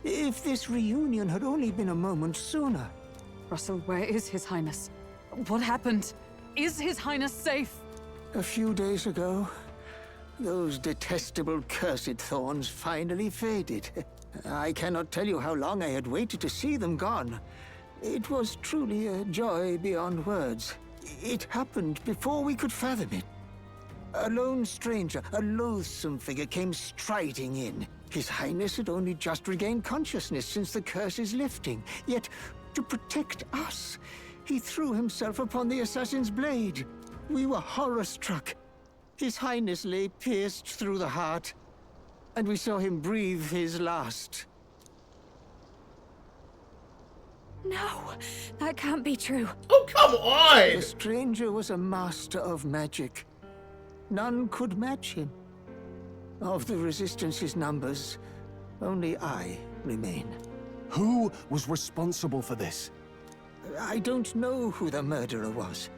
If this reunion had only been a moment sooner. Russell, where is His Highness? What happened? Is His Highness safe? A few days ago, those detestable cursed thorns finally faded. I cannot tell you how long I had waited to see them gone. It was truly a joy beyond words. It happened before we could fathom it. A lone stranger, a loathsome figure, came striding in. His Highness had only just regained consciousness since the curse's lifting. Yet, to protect us, he threw himself upon the assassin's blade. We were horror-struck. His Highness lay pierced through the heart, and we saw him breathe his last. No, that can't be true. Oh, come on! The stranger was a master of magic. None could match him. Of the Resistance's numbers, only I remain. Who was responsible for this? I don't know who the murderer was,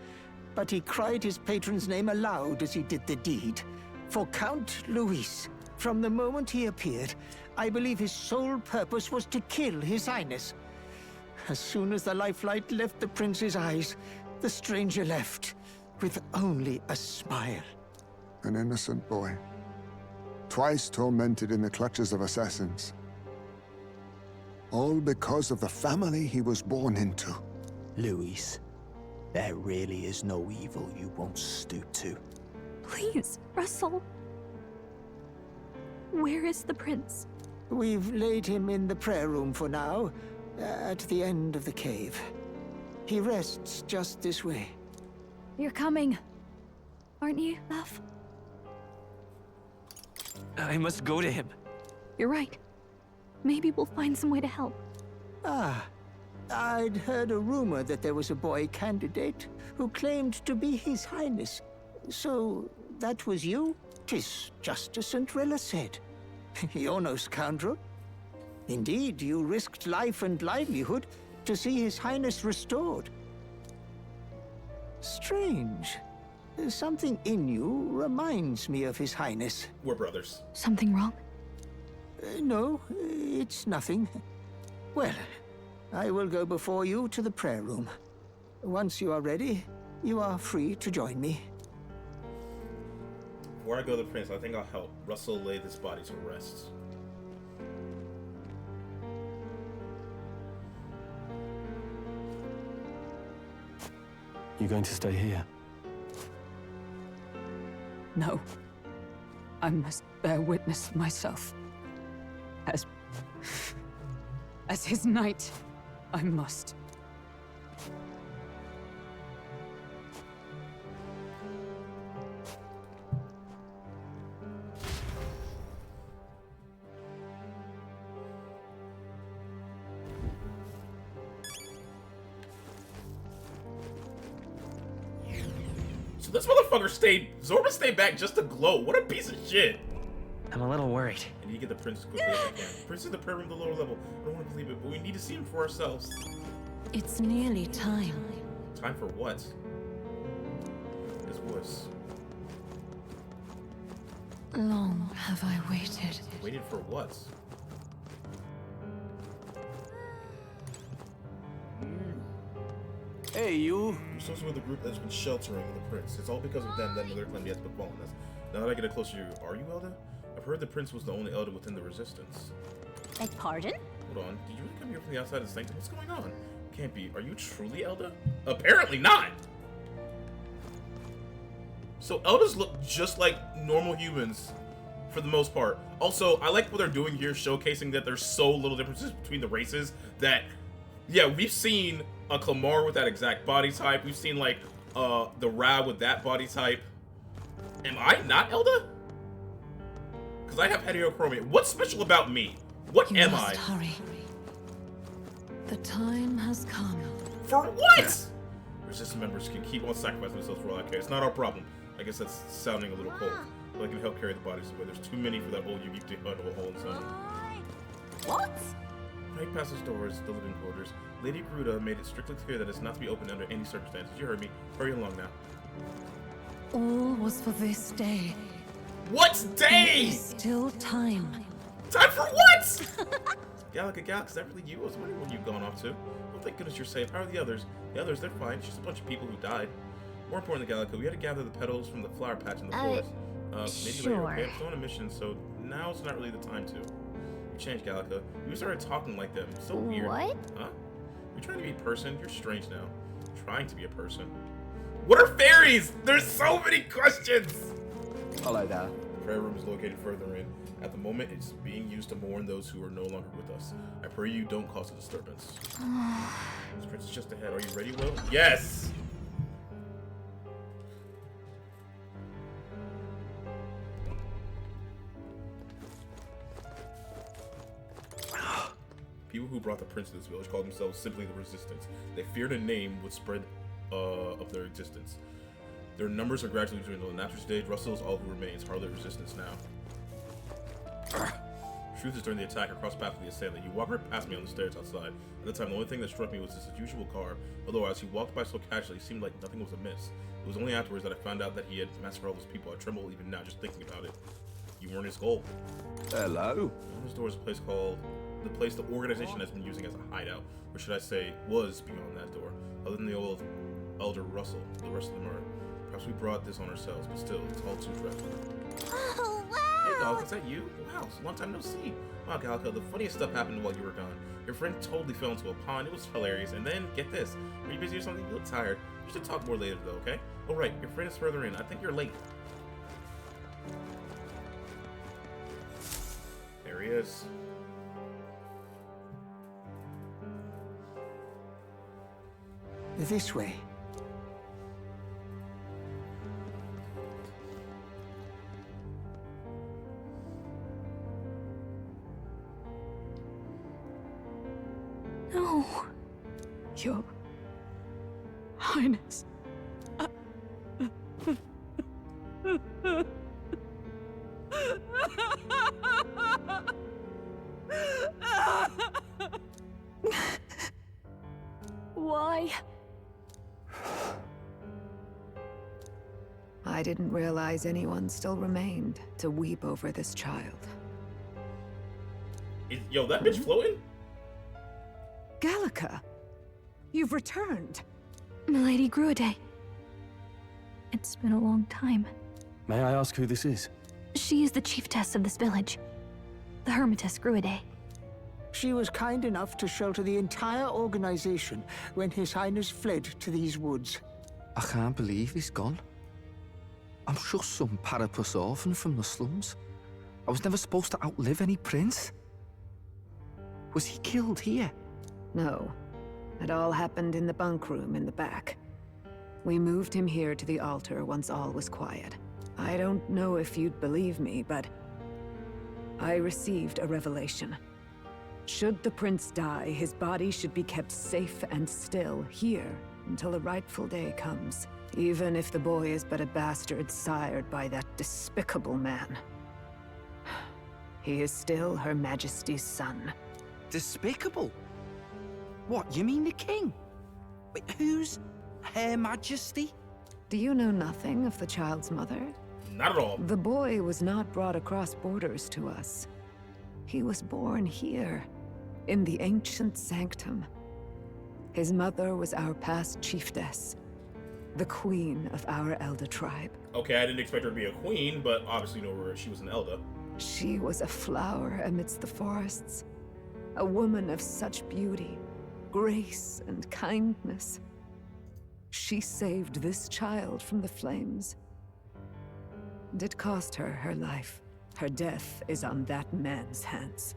but he cried his patron's name aloud as he did the deed. For Count Luis, from the moment he appeared, I believe his sole purpose was to kill His Highness. As soon as the lifelight left the prince's eyes, the stranger left, with only a smile. An innocent boy, twice tormented in the clutches of assassins. All because of the family he was born into. Luis, there really is no evil you won't stoop to. Please, Russell. Where is the prince? We've laid him in the prayer room for now, at the end of the cave. He rests just this way. You're coming. Aren't you, love? I must go to him. You're right. Maybe we'll find some way to help. Ah, I'd heard a rumor that there was a boy candidate who claimed to be His Highness. So, that was you? 'Tis just as St. Rilla said. You're no scoundrel. Indeed, you risked life and livelihood to see His Highness restored. Strange. Something in you reminds me of His Highness. We're brothers. Something wrong? No, it's nothing. Well, I will go before you to the prayer room. Once you are ready, you are free to join me. Before I go to the prince, I think I'll help Russell lay this body to rest. You going to stay here? No. I must bear witness myself. As his knight, I must. So this motherfucker Zorba stayed back just to glow. What a piece of shit. I'm a little worried. I need to get the prince as quickly as I can. Prince in the prayer room, the lower level. I don't want to believe it, but we need to see him for ourselves. It's nearly time. Time for what? His voice. Long have I waited. Waited for what? Hey, you. We're associated with the group that's been sheltering the prince. It's all because of them that another calamity has befallen us. Now that I get closer to you, are you Elder? I've heard the prince was the only Elder within the resistance. Beg pardon? Hold on, did you really come here from the outside of the sanctum? What's going on? Can't be. Are you truly Elder? Apparently not! So Elders look just like normal humans for the most part. Also, I like what they're doing here, showcasing that there's so little differences between the races that, yeah, we've seen a Clamar with that exact body type. We've seen, like, the Ra with that body type. Am I not Elder? Because I have heterochromia. What's special about me? What You am must I? hurry. The time has come. For what? Resistance members can keep on sacrificing themselves for all I care. It's not our problem. I guess that's sounding a little cold. But I can help carry the bodies away. There's too many for that old Yugi to hunt a hole in something. What? Right past his doors, the living quarters, Lady Gruda made it strictly clear that it's not to be opened under any circumstances. You heard me. Hurry along now. All was for this day. What day? There is still time. Time for what? Gallica, is that really you? I was wondering when you've gone off to. Oh, thank goodness you're safe. How are the others? The others, they're fine. It's just a bunch of people who died. More importantly, Gallica, we had to gather the petals from the flower patch in the forest. Maybe later, okay? I'm still on a mission, so now's not really the time to. You changed, Gallica. You started talking like them. So weird. What? Huh? You're trying to be a person? You're strange now. Trying to be a person. What are fairies? There's so many questions! Hello there. The prayer room is located further in. At the moment, it's being used to mourn those who are no longer with us. I pray you don't cause a disturbance. This prince is just ahead. Are you ready, Will? Yes! People who brought the prince to this village called themselves simply the Resistance. They feared a name would spread of their existence. Their numbers are gradually dwindling. After today, Russell is all who remains. Hardly resistance now. Truth is, during the attack, I crossed paths with the assailant. You walked right past me on the stairs outside. At the time, the only thing that struck me was his usual car. Although as he walked by so casually, it seemed like nothing was amiss. It was only afterwards that I found out that he had massacred all those people. I tremble even now just thinking about it. You weren't his goal. Hello. On this door is a place called the place the organization has been using as a hideout, or should I say, was beyond that door. Other than the old Elder Russell, the rest of them are. Perhaps we brought this on ourselves, but still, it's all too dreadful. Oh, wow! Hey, Gallica, is that you? Wow, it's a long time no see. Wow, Gallica, the funniest stuff happened while you were gone. Your friend totally fell into a pond. It was hilarious. And then, get this. Are you busy or something? You look tired. We should talk more later, though, okay? Oh, right. Your friend is further in. I think you're late. There he is. This way. No. Your Highness. Why? I didn't realize anyone still remained to weep over this child. Yo, that bitch floating? Gallica, you've returned. Milady Gruade. It's been a long time. May I ask who this is? She is the chiefess of this village. The Hermitess Gruade. She was kind enough to shelter the entire organization when His Highness fled to these woods. I can't believe he's gone. I'm just some parapus orphan from the slums. I was never supposed to outlive any prince. Was he killed here? No. It all happened in the bunk room in the back. We moved him here to the altar once all was quiet. I don't know if you'd believe me, but I received a revelation. Should the prince die, his body should be kept safe and still here until a rightful day comes. Even if the boy is but a bastard sired by that despicable man. He is still Her Majesty's son. Despicable? What, you mean the king? Wait, who's Her Majesty? Do you know nothing of the child's mother? Not at all. The boy was not brought across borders to us. He was born here, in the ancient sanctum. His mother was our past chiefess, the queen of our Elder tribe. Okay, I didn't expect her to be a queen, but obviously you know she was an Elder. She was a flower amidst the forests, a woman of such beauty, grace, and kindness. She saved this child from the flames. And it cost her her life. Her death is on that man's hands.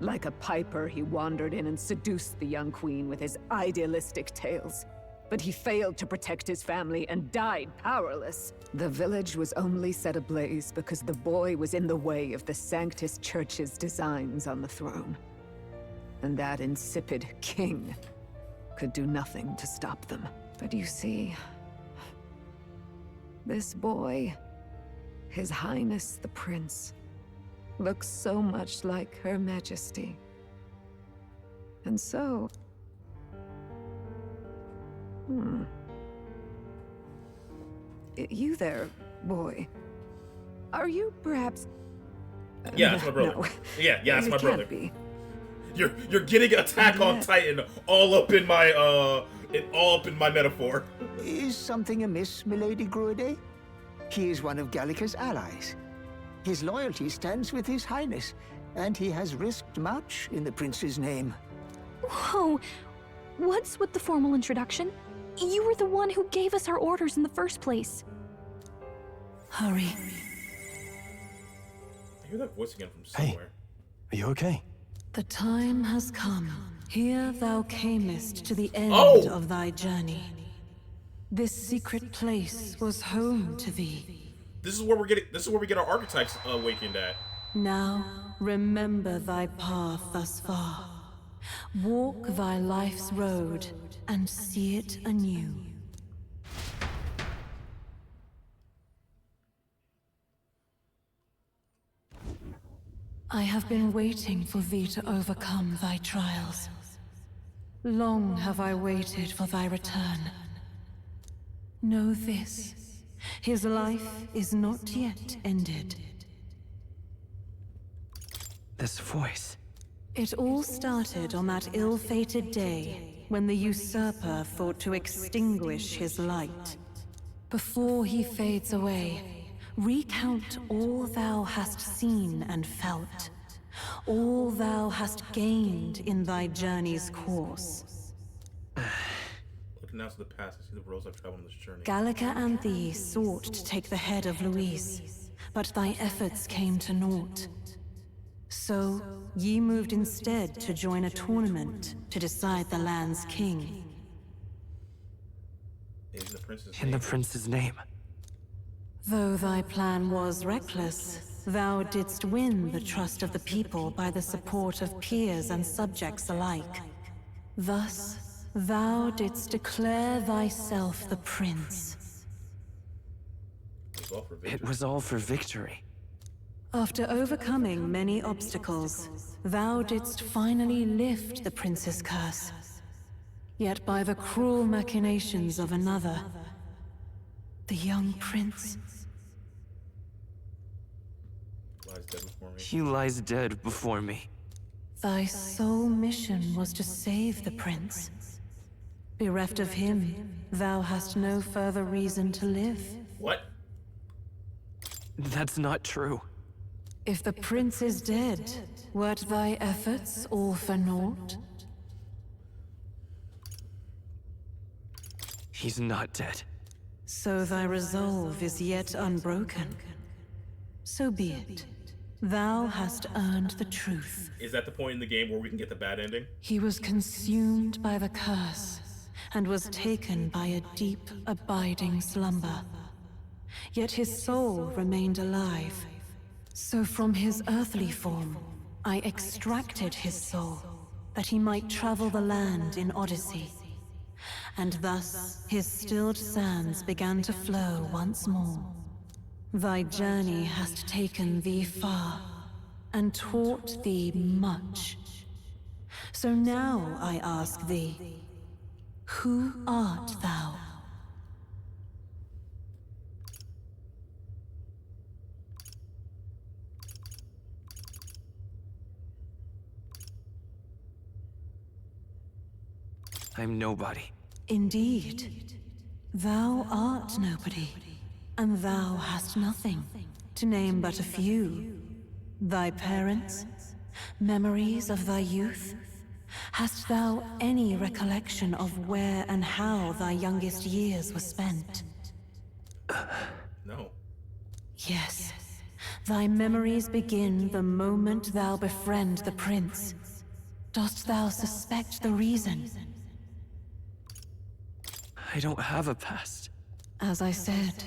Like a piper, he wandered in and seduced the young queen with his idealistic tales. But he failed to protect his family and died powerless. The village was only set ablaze because the boy was in the way of the Sanctus Church's designs on the throne. And that insipid king could do nothing to stop them. But you see, This boy, His Highness the Prince, looks so much like Her Majesty. And so... You there, boy. Are you perhaps... Yeah, it's my brother. No. Yeah, it's You my brother. can't be. You're getting Attack on Titan all up in my metaphor. Is something amiss, milady Gruide? He is one of Gallica's allies. His loyalty stands with His Highness, and he has risked much in the prince's name. Whoa! What's with the formal introduction? You were the one who gave us our orders in the first place. Hurry. I hear that voice again from somewhere. Are you okay? The time has come. Here thou camest to the end of thy journey. This secret place was home to thee. This is where we get our archetypes awakened at. Now remember thy path thus far. Walk thy life's road and see it anew. I have been waiting for thee to overcome thy trials. Long have I waited for thy return. Know this, his life is not yet ended. This voice. It all started on that ill-fated day when the usurper thought to extinguish his light. Before he fades away, recount all thou hast seen and felt, all thou hast gained in thy journey's course. Looking out to the past, I see the roads I've traveled on this journey. Gallica and thee sought to take the head of Luis, but thy efforts came to naught. So, ye moved instead to join a tournament to decide the land's king. In the prince's name. Though thy plan was reckless, thou didst win the trust of the people by the support of peers and subjects alike. Thus, thou didst declare thyself the prince. It was all for victory. After overcoming many obstacles, thou didst finally lift the prince's curse. Yet by the cruel machinations of another, the young prince... He lies dead before me. Thy sole mission was to save the prince. Bereft of him, thou hast no further reason to live. What? That's not true. If the prince is dead, wert thy efforts all for naught? He's not dead. So thy resolve is yet unbroken. So be it. Thou hast earned the truth. Is that the point in the game where we can get the bad ending? He was consumed by the curse, and was taken by a deep, abiding slumber. Yet his soul remained alive. So from his earthly form, I extracted his soul, that he might travel the land in Odyssey. And thus his stilled sands began to flow once more. Thy journey hast taken thee far, and taught thee much. So now I ask thee, who art thou? I'm nobody. Indeed. Thou art nobody, and thou hast nothing, to name but a few. Thy parents, memories of thy youth? Hast thou any recollection of where and how thy youngest years were spent? No. Yes. Thy memories begin the moment thou befriend the prince. Dost thou suspect the reason? I don't have a past. As I said,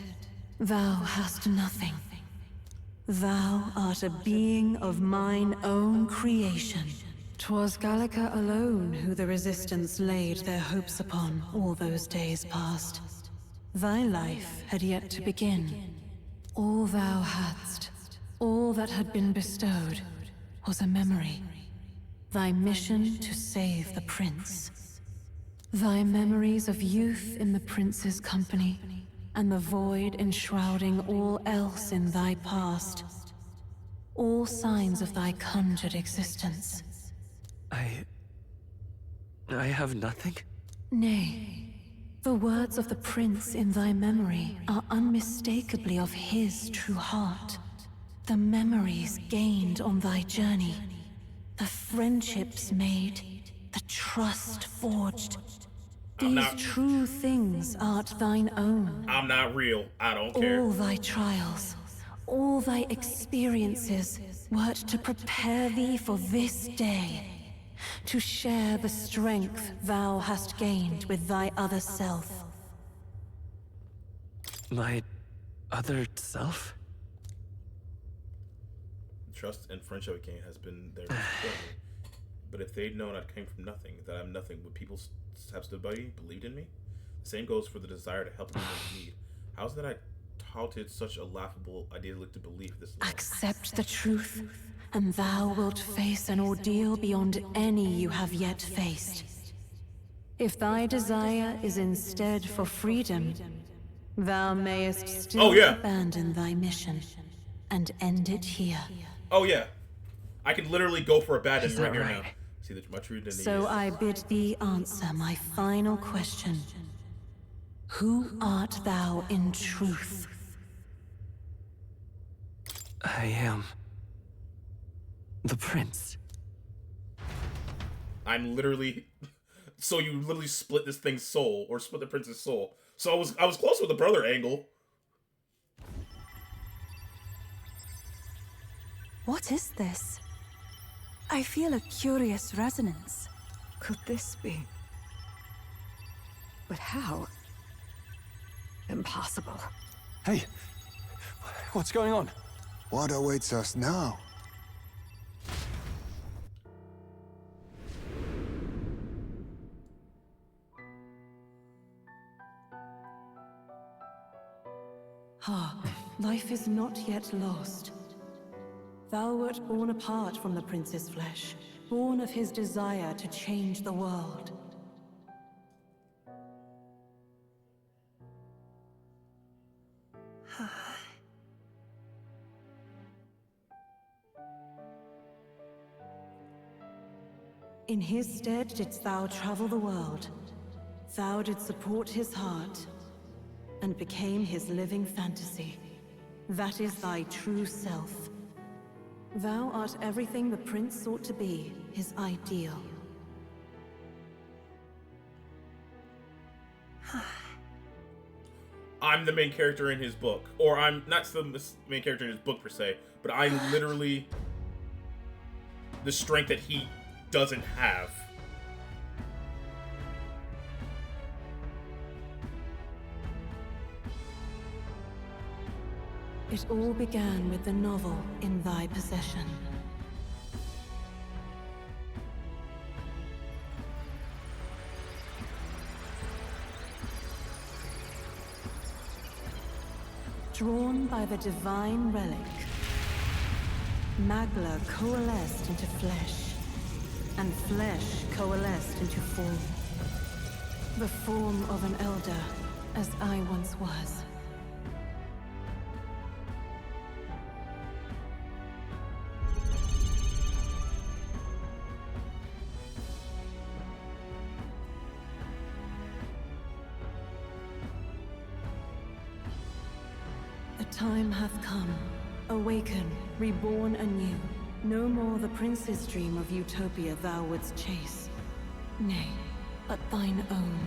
thou hast nothing. Thou art a being of mine own creation. 'Twas Gallica alone who the Resistance laid their hopes upon all those days past. Thy life had yet to begin. All thou hadst, all that had been bestowed, was a memory. Thy mission to save the prince. Thy memories of youth in the prince's company, and the void enshrouding all else in thy past. All signs of thy conjured existence. I have nothing? Nay, the words of the prince in thy memory are unmistakably of his true heart. The memories gained on thy journey, the friendships made, the trust forged. These true things art thine own. I'm not real. I don't care. All thy trials, all thy experiences wert to prepare thee for this day. To share the strength thou hast gained with thy other self. My other self? Trust and friendship with Kane has been there to support me. But if they'd known I came from nothing, that I'm nothing, would people have stood by me, believed in me? The same goes for the desire to help anyone in need. How's that I touted such a laughable idealistic belief this long? Accept the truth, and thou wilt face an ordeal beyond any you have yet faced. If thy desire is instead for freedom, thou mayest still abandon thy mission and end it here. Oh yeah, I could literally go for abandonment right here now. See my true identity. So I bid thee answer my final question. Who art thou in truth? I am the prince. I'm literally. So you literally split this thing's soul, or split the prince's soul. So I was close with the brother angle. What is this? I feel a curious resonance. Could this be? But how? Impossible. Hey, what's going on? What awaits us now? Hark, life is not yet lost. Thou wert born apart from the prince's flesh, born of his desire to change the world. In his stead didst thou travel the world. Thou didst support his heart, and became his living fantasy. That is thy true self. Thou art everything the prince sought to be, his ideal. I'm the main character in his book. Or I'm not the main character in his book per se, but I'm literally the strength that he doesn't have. It all began with the novel in thy possession. Drawn by the divine relic, Magla coalesced into flesh, and flesh coalesced into form. The form of an elder, as I once was. Time hath come. Awaken, reborn anew. No more the prince's dream of utopia thou wouldst chase. Nay, but thine own.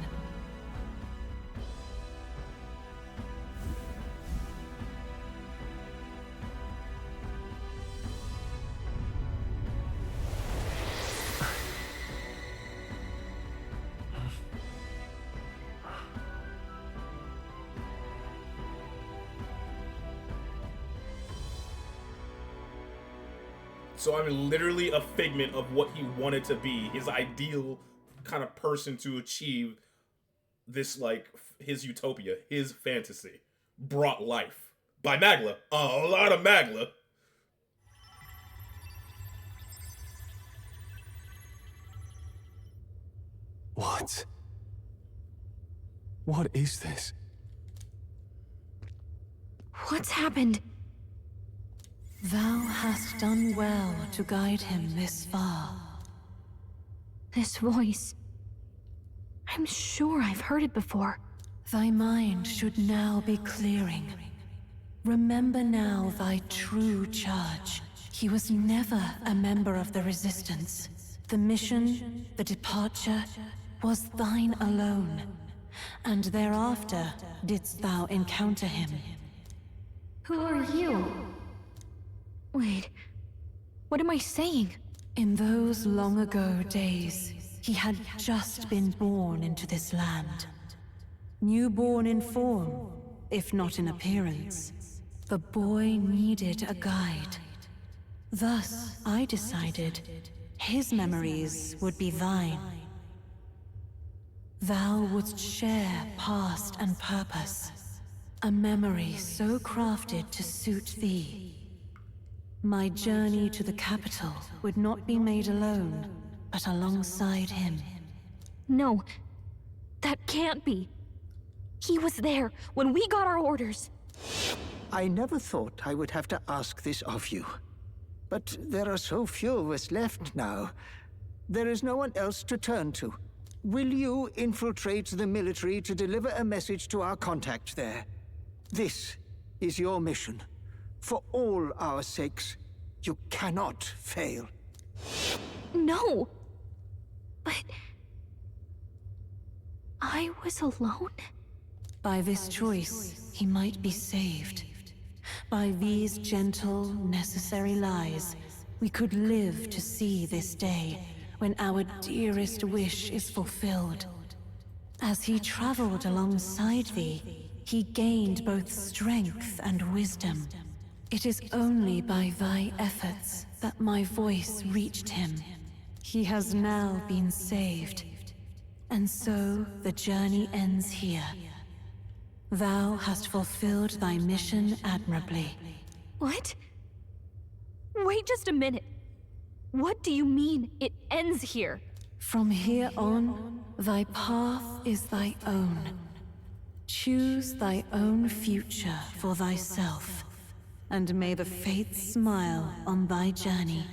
So I'm literally a figment of what he wanted to be, his ideal kind of person to achieve this, like, his utopia, his fantasy, brought life. By Magla. A lot of Magla. What? What is this? What's happened? Thou hast done well to guide him this far. This voice. I'm sure I've heard it before. Thy mind should now be clearing. Remember now thy true charge. He was never a member of the Resistance. The mission, the departure, was thine alone. And thereafter didst thou encounter him. Who are you? Wait, what am I saying? In those long ago days, he had just been born into this land. Newborn in form, if not in appearance. The boy needed a guide. Thus, I decided his memories would be thine. Thou wouldst share past and purpose, a memory so crafted to suit thee. My journey to the capital would not be made alone, but alongside him. No, that can't be. He was there when we got our orders. I never thought I would have to ask this of you. But there are so few of us left now. There is no one else to turn to. Will you infiltrate the military to deliver a message to our contact there? This is your mission. For all our sakes, you cannot fail. No! But... I was alone? By this choice, he might be saved. By these gentle, necessary lies, we could live to see this day, when our dearest wish is fulfilled. As he traveled alongside thee, he gained both strength and wisdom. It is only by thy efforts that my voice reached him. He has now been saved. And so the journey ends here. Thou hast fulfilled thy mission admirably. What? Wait just a minute. What do you mean, it ends here? From here on, thy path is thy own. Choose thy own future for thyself, and may the fates smile on thy journey.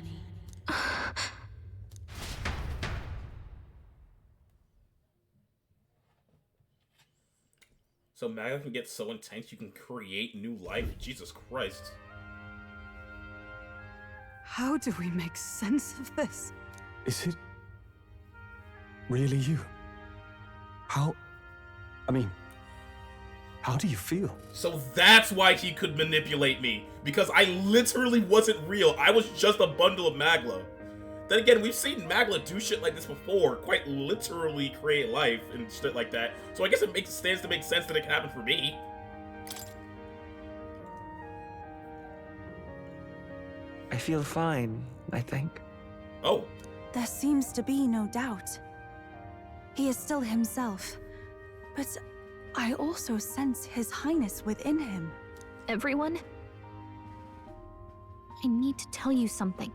So Magna can get so intense you can create new life? Jesus Christ. How do we make sense of this? Is it really you? How do you feel? So that's why he could manipulate me. Because I literally wasn't real. I was just a bundle of Magla. Then again, we've seen Magla do shit like this before. Quite literally create life and shit like that. So I guess it stands to make sense that it can happen for me. I feel fine, I think. Oh. There seems to be no doubt. He is still himself. But I also sense His Highness within him. Everyone? I need to tell you something.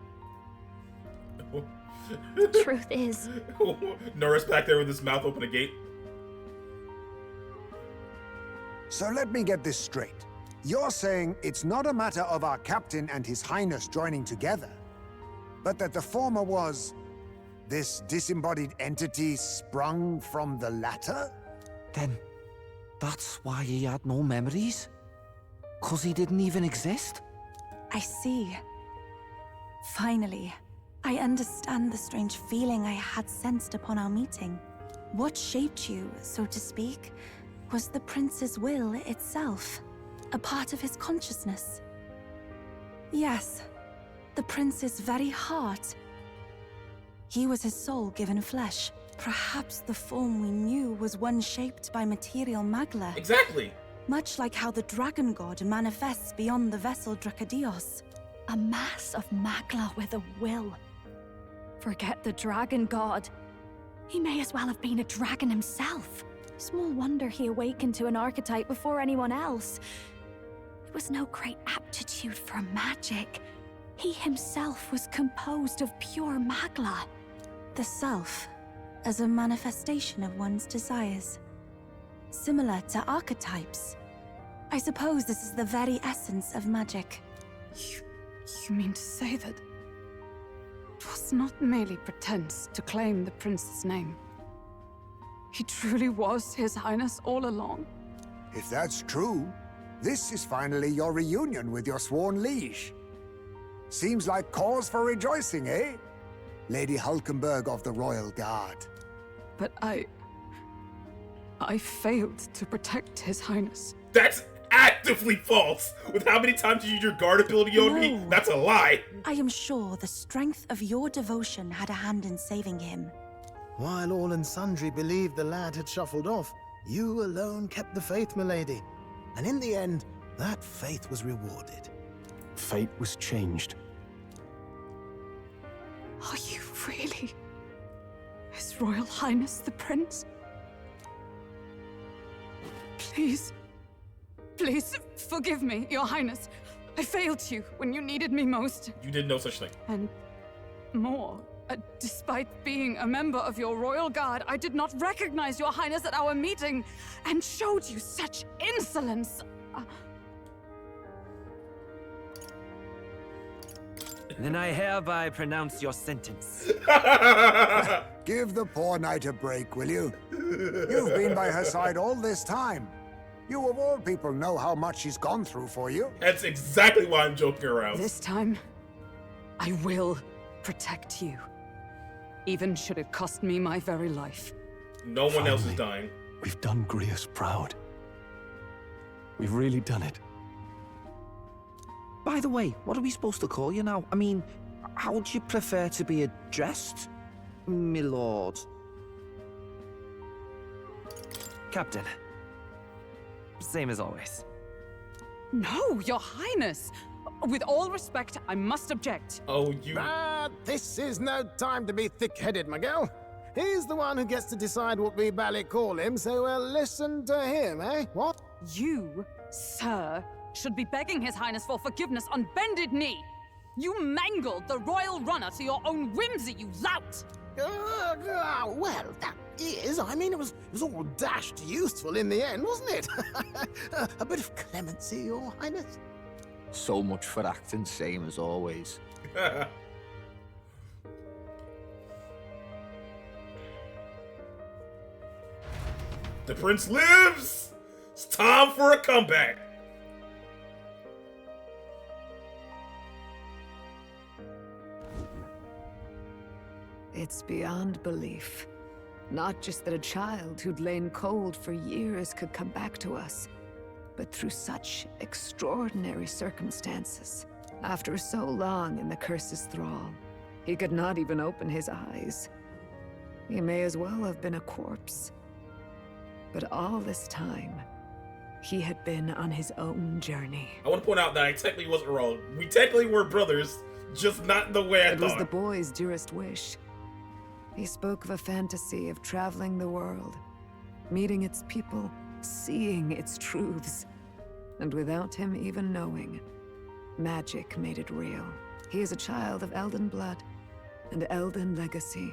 The truth is... Norris back there with his mouth open a gate. So let me get this straight. You're saying it's not a matter of our captain and His Highness joining together, but that the former was this disembodied entity sprung from the latter? Then that's why he had no memories? 'Cause he didn't even exist? I see. Finally, I understand the strange feeling I had sensed upon our meeting. What shaped you, so to speak, was the prince's will itself, a part of his consciousness. Yes, the prince's very heart. He was his soul given flesh. Perhaps the form we knew was one shaped by material Magla. Exactly! Much like how the dragon god manifests beyond the vessel Drakadios. A mass of Magla with a will. Forget the dragon god. He may as well have been a dragon himself. Small wonder he awakened to an archetype before anyone else. It was no great aptitude for magic. He himself was composed of pure magla. The self, as a manifestation of one's desires. Similar to archetypes. I suppose this is the very essence of magic. You mean to say that it was not merely pretense to claim the prince's name? He truly was His Highness all along? If that's true, this is finally your reunion with your sworn liege. Seems like cause for rejoicing, eh? Lady Hulkenberg of the Royal Guard. But I failed to protect His Highness. That's actively false! With how many times you used your guard ability on me, that's a lie! I am sure the strength of your devotion had a hand in saving him. While all and sundry believed the lad had shuffled off, you alone kept the faith, milady. And in the end, that faith was rewarded. Fate was changed. Are you really His Royal Highness the Prince? Please, please forgive me, Your Highness. I failed you when you needed me most. You did no such thing. And more. Despite being a member of your royal guard, I did not recognize Your Highness at our meeting and showed you such insolence. Then I hereby pronounce your sentence. Give the poor knight a break, will you? You've been by her side all this time. You of all people know how much she's gone through for you. That's exactly why I'm joking around. This time, I will protect you. Even should it cost me my very life. No one else is dying. We've done Grius proud. We've really done it. By the way, what are we supposed to call you now? I mean, how would you prefer to be addressed, my lord? Captain. Same as always. No, Your Highness! With all respect, I must object. Oh, you... This is no time to be thick-headed, Miguel. He's the one who gets to decide what we bally call him, so we'll listen to him, eh? What? You, sir, should be begging His Highness for forgiveness on bended knee. You mangled the royal runner to your own whimsy, you lout! Well, that is, I mean, it was all dashed useful in the end, wasn't it? A bit of clemency, Your Highness. So much for acting same as always. The prince lives! It's time for a comeback! It's beyond belief. Not just that a child who'd lain cold for years could come back to us, but through such extraordinary circumstances. After so long in the curse's thrall, he could not even open his eyes. He may as well have been a corpse. But all this time, he had been on his own journey. I want to point out that I technically wasn't wrong. We technically were brothers, just not the way I thought. It was the boy's dearest wish. He spoke of a fantasy of traveling the world, meeting its people, seeing its truths. And without him even knowing, magic made it real. He is a child of Elden blood and Elden legacy.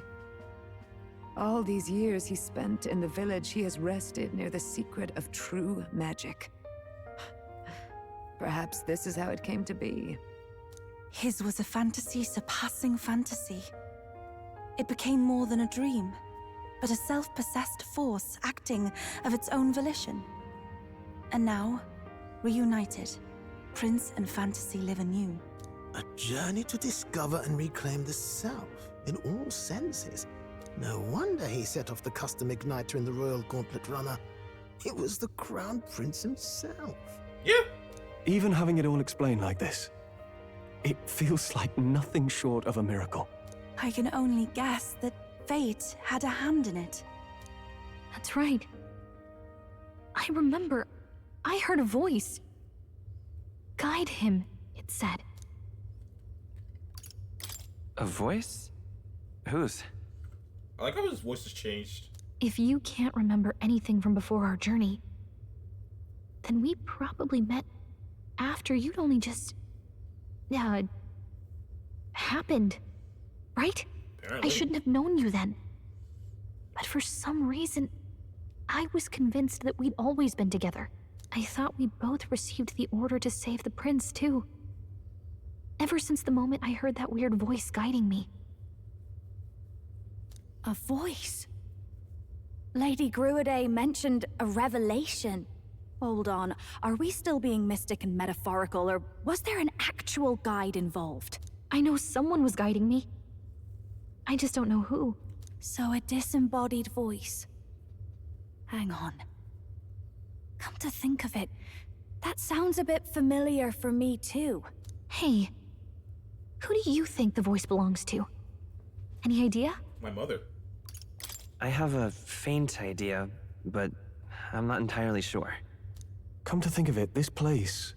All these years he spent in the village, he has rested near the secret of true magic. Perhaps this is how it came to be. His was a fantasy surpassing fantasy. It became more than a dream, but a self-possessed force acting of its own volition. And now, reunited, Prince and fantasy live anew. A journey to discover and reclaim the self, in all senses. No wonder he set off the custom igniter in the Royal Gauntlet Runner. It was the Crown Prince himself. Yeah. Even having it all explained like this, it feels like nothing short of a miracle. I can only guess that fate had a hand in it. That's right. I remember, I heard a voice. Guide him, it said. A voice? Whose? I like how his voice has changed. If you can't remember anything from before our journey, then we probably met after you'd only just... happened, right? Apparently. I shouldn't have known you then. But for some reason, I was convinced that we'd always been together. I thought we both received the order to save the prince, too. Ever since the moment I heard that weird voice guiding me. A voice? Lady Gruade mentioned a revelation. Hold on, are we still being mystic and metaphorical, or was there an actual guide involved? I know someone was guiding me. I just don't know who. So a disembodied voice. Hang on. Come to think of it, that sounds a bit familiar for me too. Hey, who do you think the voice belongs to? Any idea? My mother. I have a faint idea, but I'm not entirely sure. Come to think of it, this place,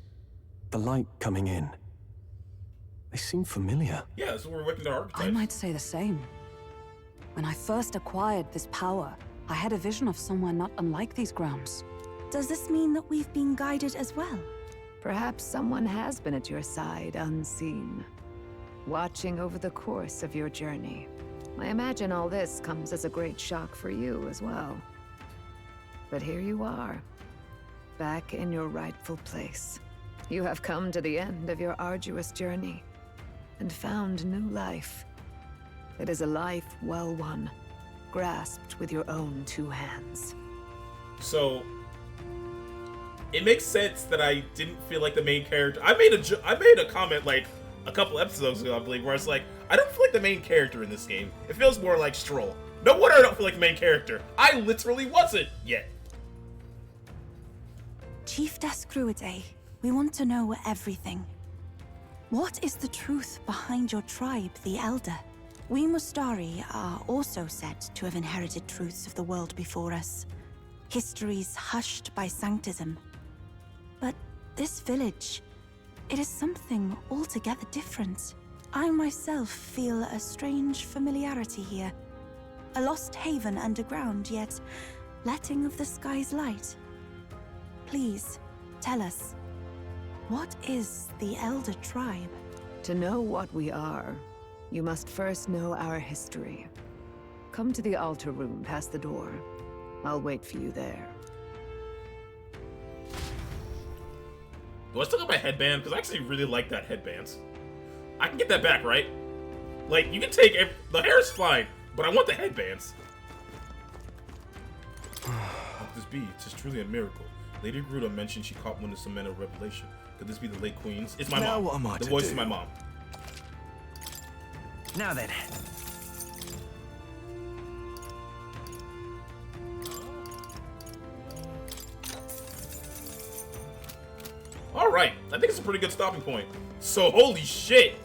the light coming in, they seem familiar. Yeah, that's what we're working to archetypes. I might say the same. When I first acquired this power, I had a vision of somewhere not unlike these grounds. Does this mean that we've been guided as well? Perhaps someone has been at your side unseen, watching over the course of your journey. I imagine all this comes as a great shock for you as well. But here you are, back in your rightful place. You have come to the end of your arduous journey and found new life. It is a life well won, grasped with your own two hands. So, it makes sense that I didn't feel like the main character. I made a comment like a couple episodes ago, I believe, where it's like, I don't feel like the main character in this game. It feels more like Stroll. No wonder I don't feel like the main character. I literally wasn't yet. Chief Gruade, we want to know everything. What is the truth behind your tribe, the Elder? We Mustari are also said to have inherited truths of the world before us. Histories hushed by sanctism. But this village, it is something altogether different. I myself feel a strange familiarity here. A lost haven underground, yet letting of the sky's light. Please, tell us, what is the Elder Tribe? To know what we are, you must first know our history. Come to the altar room past the door. I'll wait for you there. Do I still got my headband? Because I actually really like that headband. I can get that back, right? Like, you can take the hair is fine, but I want the headbands. How could this be? It is truly a miracle. Lady Gruda mentioned she caught wind of some men of revelation. Could this be the late queens? It's my mom. What am I the to voice do? is my mom. Now then. Alright, I think it's a pretty good stopping point. So, holy shit!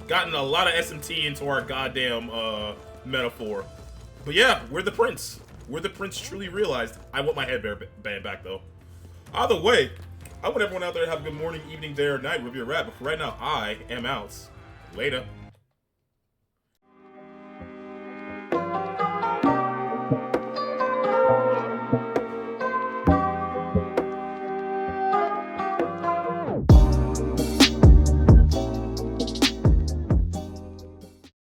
Gotten a lot of SMT into our goddamn, metaphor. But yeah, we're the prince. We're the prince truly realized. I want my headband back, though. Either way, I want everyone out there to have a good morning, evening, day, or night, wherever you're at. But for right now, I am out. Later.